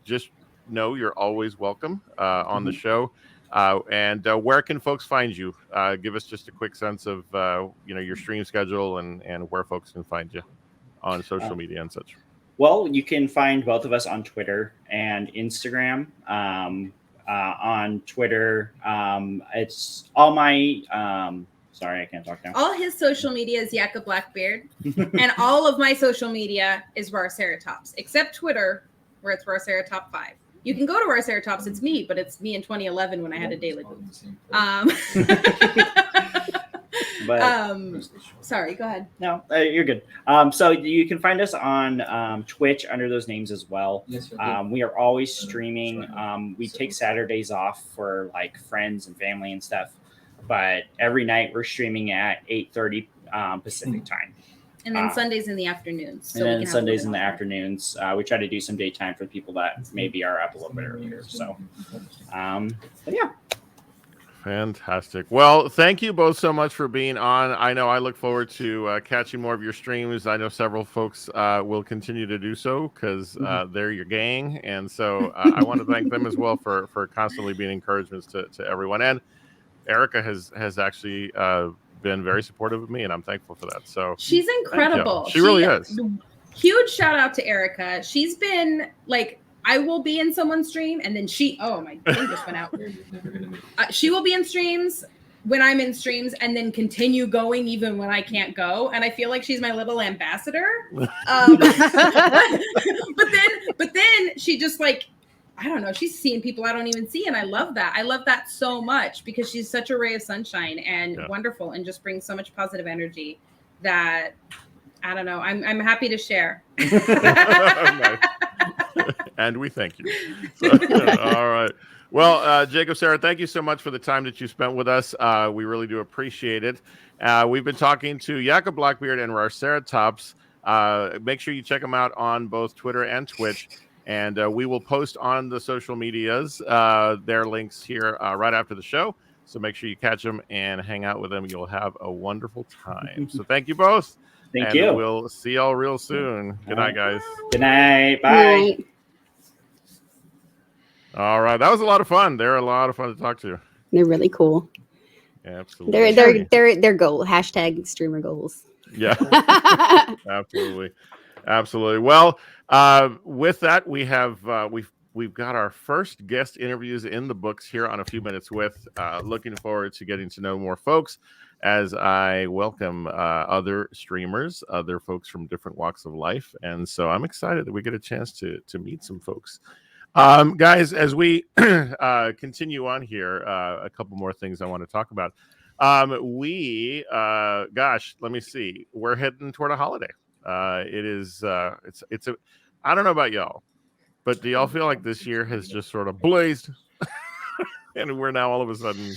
Just know you're always welcome on the show. And where can folks find you? Give us just a quick sense of your stream schedule and where folks can find you on social media and such. Well, you can find both of us on Twitter and Instagram. On Twitter, it's all my sorry, I can't talk now. All his social media is Yakubblackbeard, and all of my social media is Rawrceratops, except Twitter, where it's Rawrceratops 5. You can go to Rawrceratops. It's me, but it's me in 2011 when I had a daily boost. Sorry, go ahead. No, you're good. So you can find us on Twitch under those names as well. We are always streaming. We take Saturdays off for like friends and family and stuff. But every night we're streaming at 8:30 Pacific time. And then Sundays in the afternoons. So and then Sundays in the afternoons. We try to do some daytime for people that maybe are up a little bit earlier. So, but yeah. Fantastic. Well, thank you both so much for being on. I know I look forward to catching more of your streams. I know several folks will continue to do so because they're your gang. And so I want to thank them as well for constantly being encouragements to everyone. And Erica has actually been very supportive of me, and I'm thankful for that. So she's incredible. She really is. Huge shout out to Erica. She's been like, I will be in someone's stream, and then my thing just went out. She will be in streams when I'm in streams, and then continue going even when I can't go. And I feel like she's my little ambassador. But then she just like, I don't know. She's seeing people I don't even see. And I love that. I love that so much because she's such a ray of sunshine and wonderful and just brings so much positive energy that, I don't know. I'm happy to share. And we thank you. So, all right. Well, Jacob, Sarah, thank you so much for the time that you spent with us. We really do appreciate it. We've been talking to Yakubblackbeard and Rawrceratops. Make sure you check them out on both Twitter and Twitch. And we will post on the social medias their links here right after the show. So make sure you catch them and hang out with them. You'll have a wonderful time. So thank you both. Thank you. We'll see y'all real soon. Good night, guys. Good night. Bye. Right. All right. That was a lot of fun. They're a lot of fun to talk to. They're really cool. Absolutely. They're goal hashtag streamer goals. Yeah. Absolutely. Well, with that, we have we've got our first guest interviews in the books here on A Few Minutes With. Looking forward to getting to know more folks as I welcome other streamers, other folks from different walks of life, and so I'm excited that we get a chance to meet some folks. Guys, as we continue on here, a couple more things I want to talk about. Let me see. We're heading toward a holiday. It is, it's a, I don't know about y'all, but do y'all feel like this year has just sort of blazed and we're now all of a sudden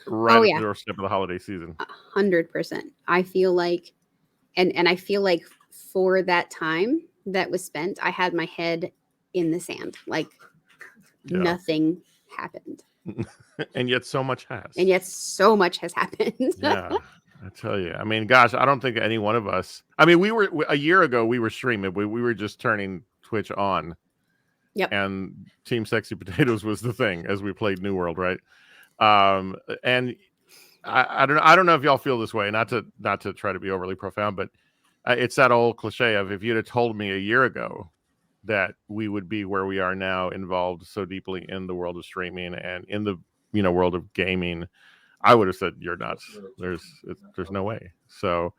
right at the doorstep of the holiday season? 100%. I feel like, and I feel like for that time that was spent, I had my head in the sand, like nothing happened. And yet so much has. Happened. Yeah, I tell you. I mean, gosh, I don't think any one of us. I mean, we were a year ago. We were streaming. We were just turning Twitch on. Yep. And Team Sexy Potatoes was the thing as we played New World, right? And I don't know if y'all feel this way. Not to try to be overly profound, but it's that old cliche of if you'd have told me a year ago that we would be where we are now, involved so deeply in the world of streaming and in the world of gaming, I would have said you're nuts. There's no way. So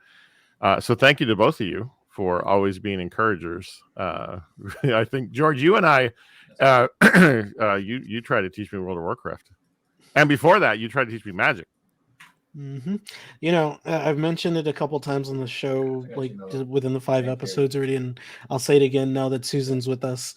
thank you to both of you for always being encouragers. I think George, you and I, you tried to teach me World of Warcraft, and before that, you tried to teach me Magic. Mm-hmm. I've mentioned it a couple times on the show, like within the 5 episodes already, and I'll say it again now that Susan's with us.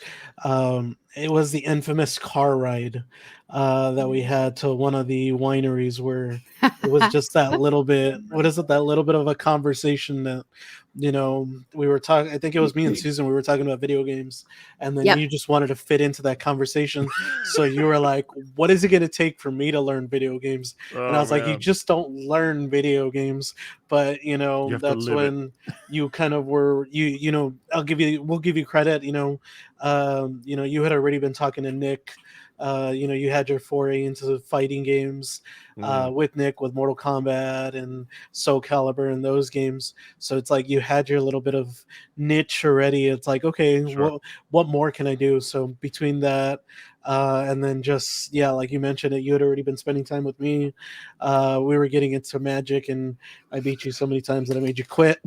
It was the infamous car ride that we had to one of the wineries where it was just that little bit. What is it? That little bit of a conversation that we were talking. I think it was me and Susan. We were talking about video games, and then you just wanted to fit into that conversation. So you were like, "What is it going to take for me to learn video games?" And I was like, "You just don't learn video games." But that's when you kind of were. We'll give you credit. You had already been talking to Nick. You had your foray into fighting games with Nick, with Mortal Kombat and Soul Calibur and those games. So it's like you had your little bit of niche already. It's like, okay, sure. what more can I do? So between that and then just, like you mentioned it, you had already been spending time with me. We were getting into Magic, and I beat you so many times that I made you quit.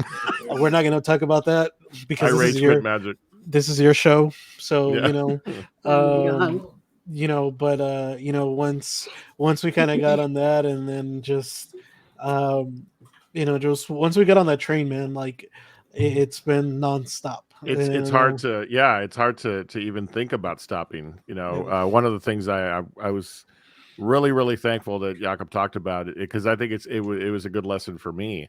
We're not going to talk about that because quit Magic. This is your show. So, once we kind of got on that, and then just once we got on that train, man, like it's been nonstop. It's hard to even think about stopping. One of the things I was really, really thankful that Jakob talked about it, because I think it was a good lesson for me,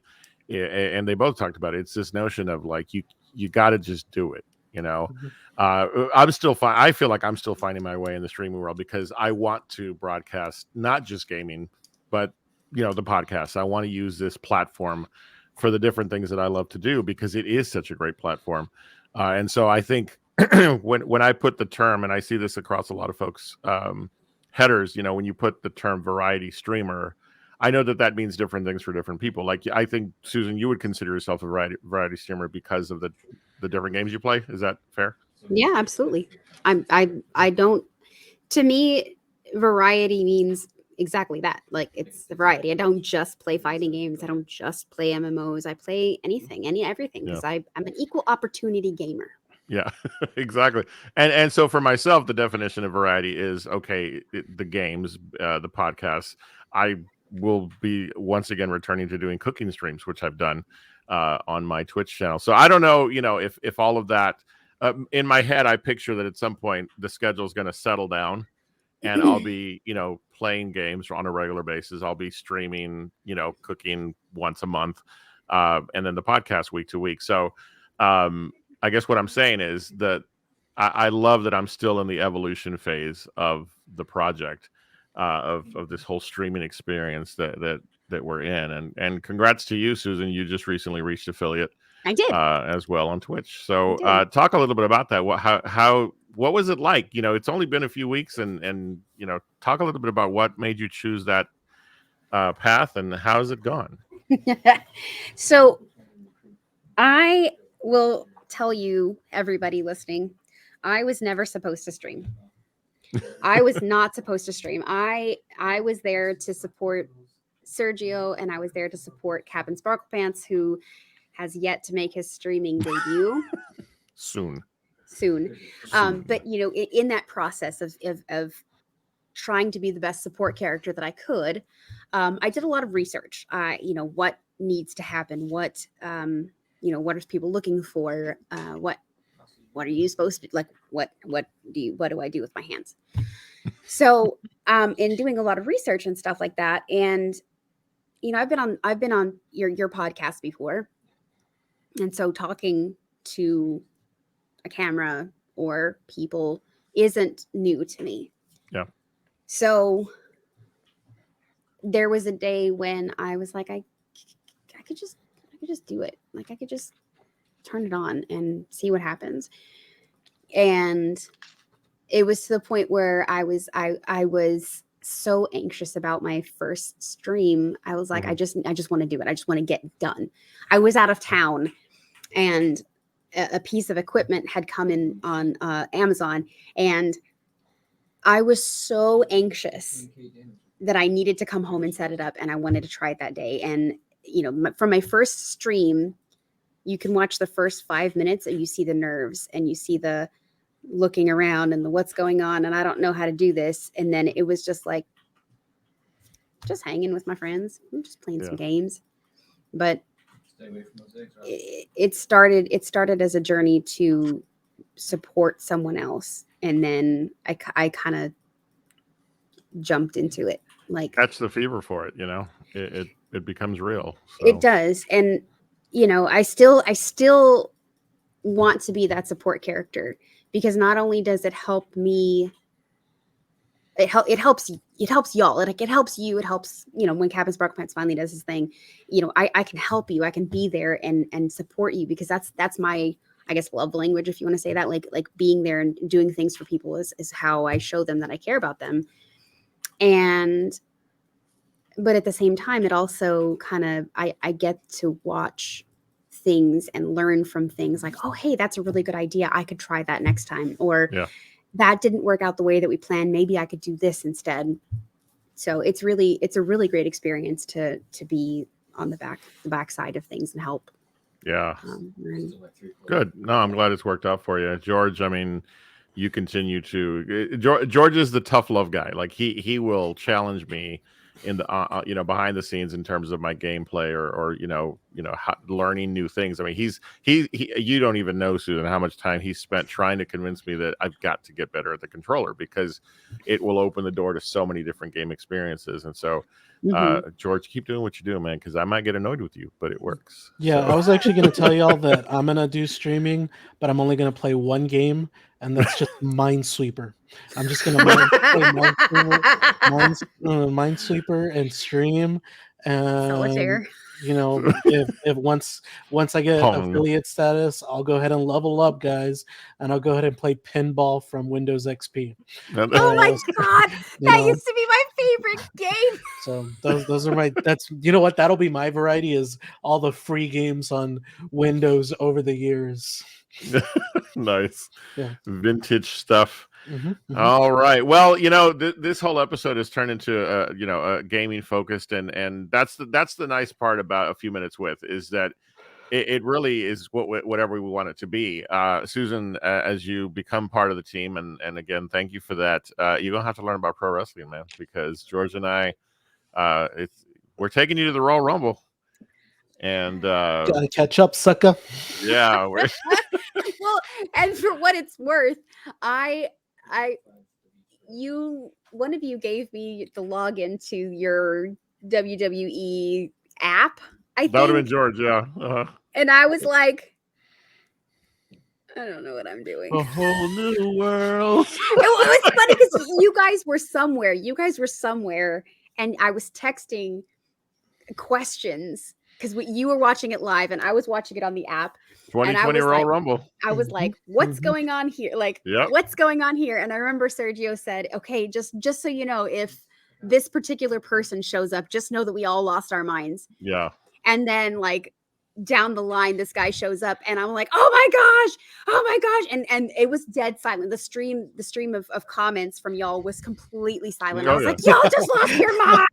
and they both talked about it. It's this notion of like you got to just do it. I'm still fine. I feel like I'm still finding my way in the streaming world because I want to broadcast not just gaming, but the podcast. I want to use this platform for the different things that I love to do because it is such a great platform. And so I think when I put the term, and I see this across a lot of folks' headers, when you put the term variety streamer, I know that means different things for different people. Like I think, Susan, you would consider yourself a variety streamer because of the different games you play. Is that fair? Yeah, absolutely. I don't, to me, variety means exactly that. Like it's the variety. I don't just play fighting games. I don't just play MMOs. I play anything, everything, because I'm an equal opportunity gamer. Yeah, exactly. And so for myself, the definition of variety is, the games, the podcasts. I will be once again returning to doing cooking streams, which I've done on my Twitch channel. So I don't know, if all of that in my head, I picture that at some point the schedule is going to settle down and I'll be, playing games on a regular basis. I'll be streaming, cooking once a month, and then the podcast week to week. So I guess what I'm saying is that I love that I'm still in the evolution phase of the project, of this whole streaming experience that we're in. And congrats to you, Susan. You just recently reached affiliate. I did. As well on Twitch. So talk a little bit about that. What was it like? It's only been a few weeks, and talk a little bit about what made you choose that path and how's it gone? So I will tell you, everybody listening, I was never supposed to stream. I was not supposed to stream. I was there to support Sergio, and I was there to support Captain Sparkle Pants, who has yet to make his streaming debut. Soon. But in that process of trying to be the best support character that I could, I did a lot of research. What needs to happen? What are people looking for? What are you supposed to like? What do I do with my hands? So, in doing a lot of research and stuff like that, and I've been on your podcast before, and so talking to a camera or people isn't new to me. Yeah. So there was a day when I was like, I could just do it. Like I could just turn it on and see what happens. And it was to the point where I was so anxious about my first stream. I was like, I just want to do it. I just want to get done. I was out of town, and a piece of equipment had come in on Amazon, and I was so anxious that I needed to come home and set it up, and I wanted to try it that day. And from my first stream, you can watch the first 5 minutes and you see the nerves and you see the looking around and the what's going on, and I don't know how to do this. And then it was just like just hanging with my friends. I'm just playing some games. But Stay away from those eggs, right? it started as a journey to support someone else, and then I kind of jumped into it. Like That's the fever for it, it becomes real. So. It does. And I still want to be that support character, because not only does it help me, it helps y'all. It helps you. It helps, when Captain Sparkle Pants finally does his thing, I can help you. I can be there and support you, because that's my, I guess, love language, if you want to say that. Like being there and doing things for people is how I show them that I care about them. But at the same time, it also kind of, I get to watch things and learn from things like, oh, hey, that's a really good idea. I could try that next time. Or that didn't work out the way that we planned. Maybe I could do this instead. So it's a really great experience to be on the back side of things and help. Yeah. Good. No, I'm glad it's worked out for you. George, I mean, you continue to, George is the tough love guy. Like he will challenge me in the behind the scenes in terms of my gameplay or learning new things. I mean, he you don't even know, Susan, how much time he spent trying to convince me that I've got to get better at the controller, because it will open the door to so many different game experiences. And so George, keep doing what you do, man, because I might get annoyed with you, but it works. Yeah, so. I was actually going to tell y'all that I'm going to do streaming, but I'm only going to play one game, and that's just Minesweeper. I'm just going to play Minesweeper and stream. And, Solitaire. If once I get affiliate status, I'll go ahead and level up, guys, and I'll go ahead and play pinball from Windows XP. Oh my God, that used to be my favorite game. So those are my. That's what that'll be my variety, is all the free games on Windows over the years. Nice. Yeah. Vintage stuff. All right. Well, this whole episode has turned into a gaming focused, and that's the nice part about A Few Minutes With, is that it really is whatever we want it to be. Susan, as you become part of the team, and again, thank you for that. You're gonna have to learn about pro wrestling, man, because George and I, we're taking you to the Royal Rumble, and gotta catch up, sucker. Yeah. Well, and for what it's worth, I one of you gave me the login to your WWE app, I That would have been think, George, yeah. and I was like, I don't know what I'm doing. A whole new world. It was funny because you guys were somewhere. You guys were somewhere, and I was texting questions because you were watching it live, and I was watching it on the app. 2020 was Royal like- Rumble. I was like, "What's going on here? Like, Yep. what's going on here?" And I remember Sergio said, "Okay, just so you know, if this particular person shows up, just know that we all lost our minds." Yeah. And then like down the line, this guy shows up, and I'm like, oh my gosh, and it was dead silent. The stream of comments from y'all was completely silent. I was like, y'all just lost your mind.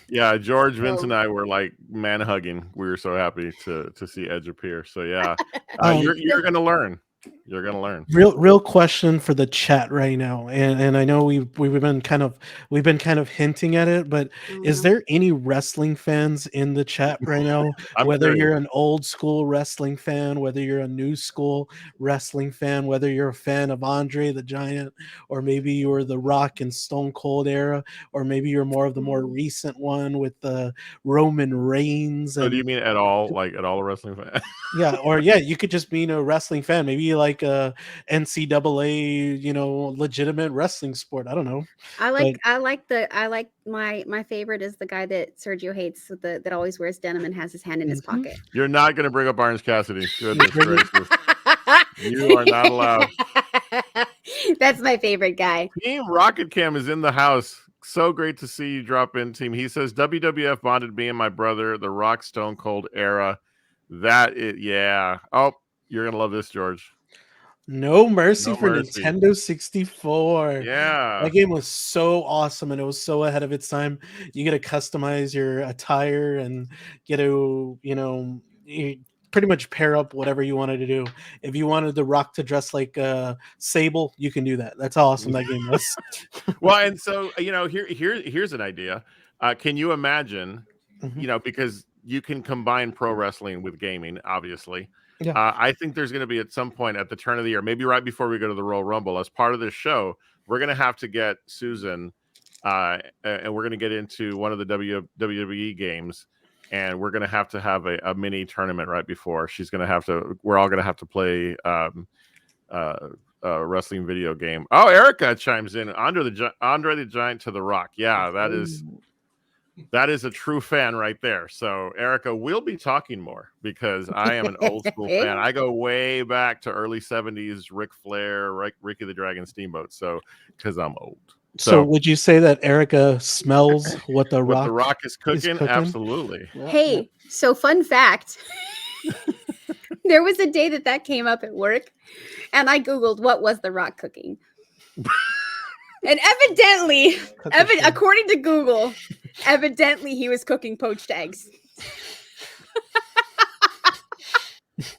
Yeah. George, Vince, and I were like man hugging. We were so happy to see Edge appear. So yeah, you're gonna learn. You're gonna learn. Real question for the chat right now, and I know we've been kind of hinting at it, but is there any wrestling fans in the chat right now? Whether you're an old school wrestling fan, whether you're a new school wrestling fan, whether you're a fan of Andre the Giant, or maybe you were the Rock and Stone Cold era, or maybe you're more of the more recent one with the Roman Reigns. So do you mean at all, like at all a wrestling fan? Yeah, you could just be a wrestling fan. Maybe you like a NCAA, legitimate wrestling sport. I don't know. I like my favorite is the guy that Sergio hates, that always wears denim and has his hand in his pocket. You're not gonna bring up Orange Cassidy. Goodness gracious. You are not allowed. That's my favorite guy. Team Rocket Cam is in the house. So great to see you drop in, team. He says WWF bonded me and my brother, the Rock Stone Cold era. Yeah. Oh, you're gonna love this, George. No Mercy for Nintendo 64. Yeah. That game was so awesome, and it was so ahead of its time. You get to customize your attire and get to, you pretty much pair up whatever you wanted to do. If you wanted The Rock to dress like Sable, you can do that. That's how awesome that game was. Well, and so, here's an idea. Can you imagine, because you can combine pro wrestling with gaming, obviously. Yeah. I think there's going to be at some point at the turn of the year, maybe right before we go to the Royal Rumble, as part of this show, we're going to have to get Susan and we're going to get into one of the WWE games, and we're going to have a mini tournament right before. We're all going to have to play a wrestling video game. Oh, Erica chimes in. Andre the Giant to the Rock. Yeah, that is a true fan right there. So, Erica, we'll be talking more because I am an old school fan. I go way back to early 70s, Ric Flair, Ricky the Dragon Steamboat. So, because I'm old. So, would you say that Erica smells what the Rock is cooking? Absolutely. Hey, so fun fact. There was a day that came up at work, and I Googled what was the Rock cooking. And evidently, according to Google, evidently he was cooking poached eggs.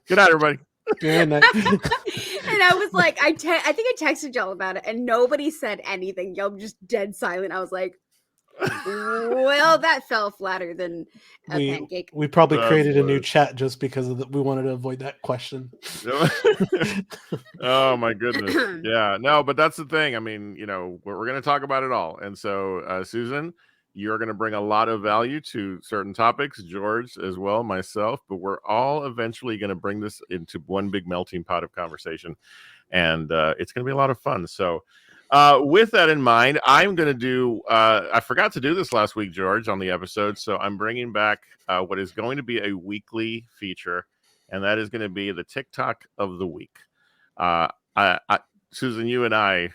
Good night, everybody. Good night. And I was like, I think I texted y'all about it, and nobody said anything. Y'all were just dead silent. I was like, well, that fell flatter than a pancake. We probably created a new chat just because we wanted to avoid that question. Oh my goodness. Yeah, no, but that's the thing. I mean, we're going to talk about it all. And so, Susan, you're going to bring a lot of value to certain topics, George as well, myself, but we're all eventually going to bring this into one big melting pot of conversation. And it's going to be a lot of fun. So, with that in mind, I'm going to do, I forgot to do this last week, George, on the episode. So I'm bringing back what is going to be a weekly feature, and that is going to be the TikTok of the week. Susan, you and I,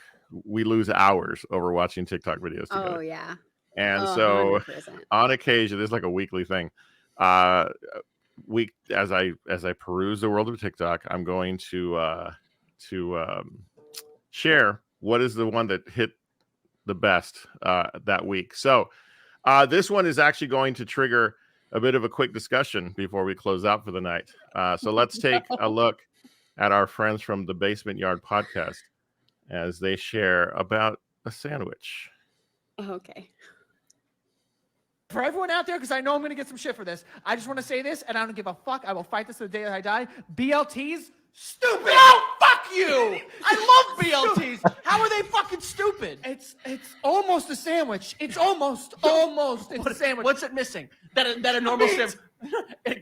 we lose hours over watching TikTok videos together. Oh, yeah. And so 100%. On occasion, this is like a weekly thing. As I peruse the world of TikTok, I'm going to share what is the one that hit the best that week. So this one is actually going to trigger a bit of a quick discussion before we close out for the night. So let's take a look at our friends from the Basement Yard podcast as they share about a sandwich. Okay. For everyone out there, because I know I'm going to get some shit for this, I just want to say this, and I don't give a fuck. I will fight this to the day that I die. BLTs, stupid. Oh, fuck you! I love BLTs. How are they fucking stupid? It's almost a sandwich. It's almost a sandwich. What's it missing? That a normal sandwich.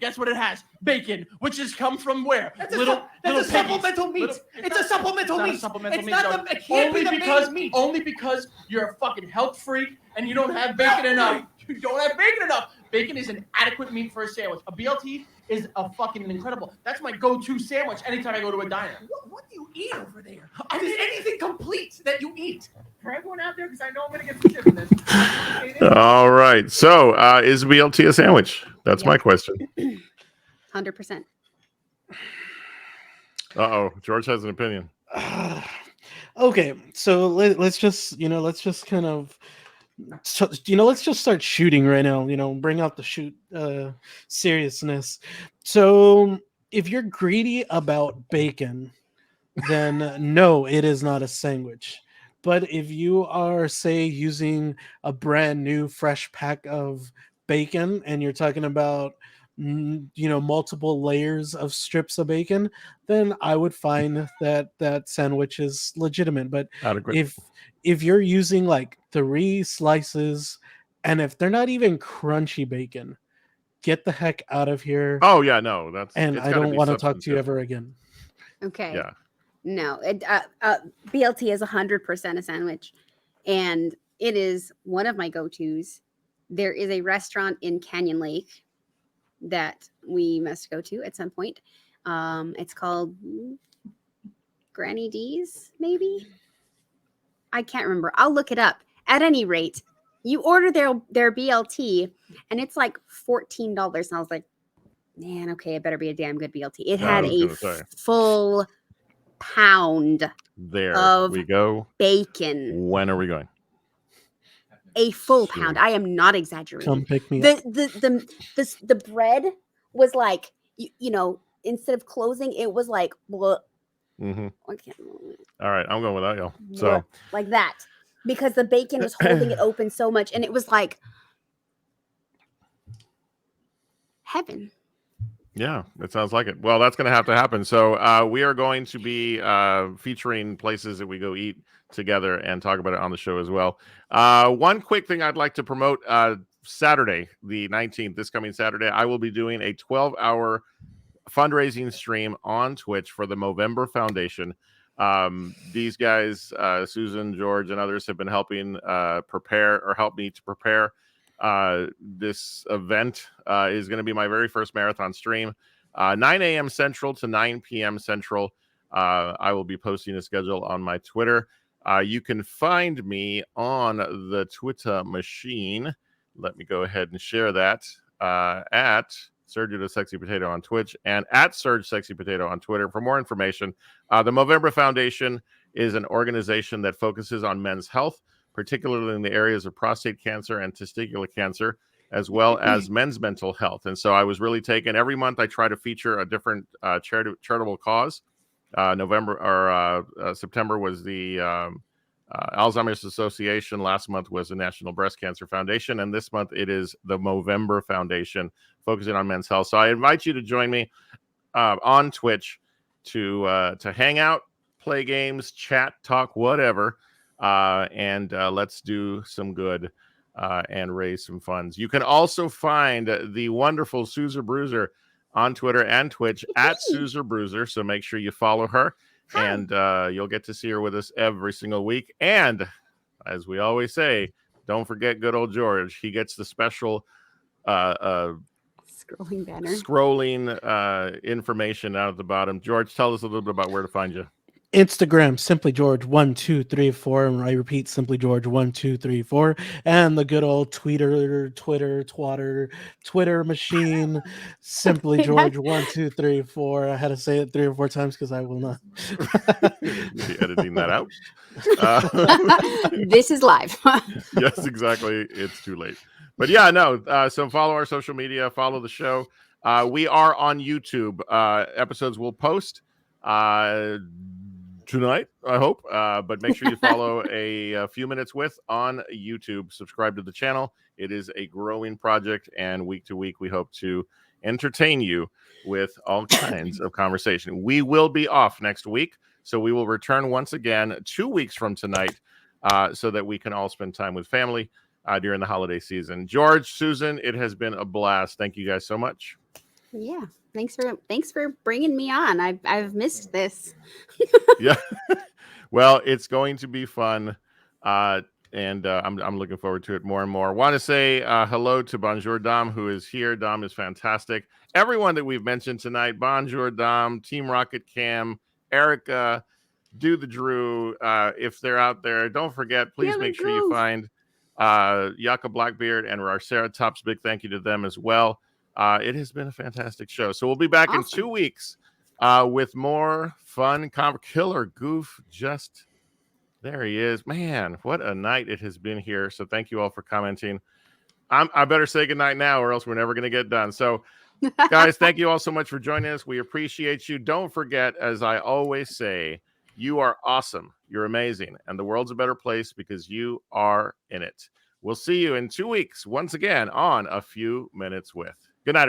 Guess what it has? Bacon, which has come from where? That's a supplemental meat. It's a supplemental meat. It can't be the main meat. Only because you're a fucking health freak and you don't have bacon enough. You don't have bacon enough. Bacon is an adequate meat for a sandwich. A BLT is a fucking incredible. That's my go-to sandwich anytime I go to a diner. What do you eat over there? Is anything complete that you eat? For everyone out there, because I know I'm going to get some shit from this. All right. So, is BLT a sandwich? That's my question. 100%. Uh-oh. George has an opinion. Okay, so let's just kind of, let's just start shooting right now. Bring out the seriousness. So if you're greedy about bacon, then no, it is not a sandwich. But if you are, say, using a brand new fresh pack of bacon and you're talking about multiple layers of strips of bacon, then I would find that sandwich is legitimate. But Adequate. if you're using like 3 slices, and if they're not even crunchy bacon, get the heck out of here. Oh yeah, no, I don't want to talk to you ever again. Okay. Yeah. No, BLT is 100% a sandwich, and it is one of my go-tos. There is a restaurant in Canyon Lake that we must go to at some point. It's called Granny D's, maybe? I can't remember. I'll look it up. At any rate, you order their BLT, and it's like $14. And I was like, man, okay, it better be a damn good BLT. It had a full pound of we go. Bacon. When are we going? A full pound. I am not exaggerating. Come pick me up. The bread was like, instead of closing, it was like, Mm-hmm. All right, I'm going without y'all. So like that, because the bacon was holding it open so much, and it was like heaven. Yeah, it sounds like it. Well, that's going to have to happen. So we are going to be featuring places that we go eat together and talk about it on the show as well. One quick thing I'd like to promote, Saturday, the 19th, this coming Saturday, I will be doing a 12-hour fundraising stream on Twitch for the Movember Foundation. These guys, Susan, George, and others have been helping help me to prepare this event. Is going to be my very first marathon stream, 9 a.m. Central to 9 p.m. Central. I will be posting a schedule on my Twitter. You can find me on the Twitter machine. Let me go ahead and share that at Sergio the Sexy Potato on Twitch and at Serge Sexy Potato on Twitter. For more information, the Movember Foundation is an organization that focuses on men's health, particularly in the areas of prostate cancer and testicular cancer, as well as men's mental health. And so I was really taken. Every month I try to feature a different charitable cause. September was the Alzheimer's Association. Last month was the National Breast Cancer Foundation. And this month it is the Movember Foundation, focusing on men's health. So I invite you to join me on Twitch to hang out, play games, chat, talk, whatever. And let's do some good and raise some funds. You can also find the wonderful Suzer Bruiser on Twitter and Twitch at Suzer Bruiser. So make sure you follow her. Hi. And you'll get to see her with us every single week. And as we always say, don't forget good old George. He gets the special scrolling banner, information out at the bottom. George, tell us a little bit about where to find you. Instagram, Simply George 1234, and I repeat, Simply George 1234, and the good old Twitter machine, Simply George 1234. I had to say it 3 or 4 times because I will not. You'll be editing that out. This is live. Yes, exactly. It's too late. But yeah, no. So follow our social media, follow the show. We are on YouTube. Episodes will post tonight, I hope. But make sure you follow a few minutes with on YouTube. Subscribe to the channel. It is a growing project, and week to week, we hope to entertain you with all kinds of conversation. We will be off next week. So we will return once again 2 weeks from tonight, so that we can all spend time with family during the holiday season. George, Susan, it has been a blast. Thank you guys so much. Yeah. Thanks for bringing me on. I've missed this. Yeah. Well, it's going to be fun. And I'm looking forward to it more and more. Want to say hello to Bonjour Dom, who is here. Dom is fantastic. Everyone that we've mentioned tonight, Bonjour Dom, Team Rocket Cam, Erica, Do the Drew, if they're out there, don't forget, please make sure you find Yakubblackbeard and Rawrceratops. Big thank you to them as well. It has been a fantastic show. So we'll be back in 2 weeks with more fun. Killer Goof, just there he is. Man, what a night it has been here. So thank you all for commenting. I better say goodnight now, or else we're never going to get done. So guys, thank you all so much for joining us. We appreciate you. Don't forget, as I always say, you are awesome. You're amazing. And the world's a better place because you are in it. We'll see you in 2 weeks once again on A Few Minutes With. Good night, everybody.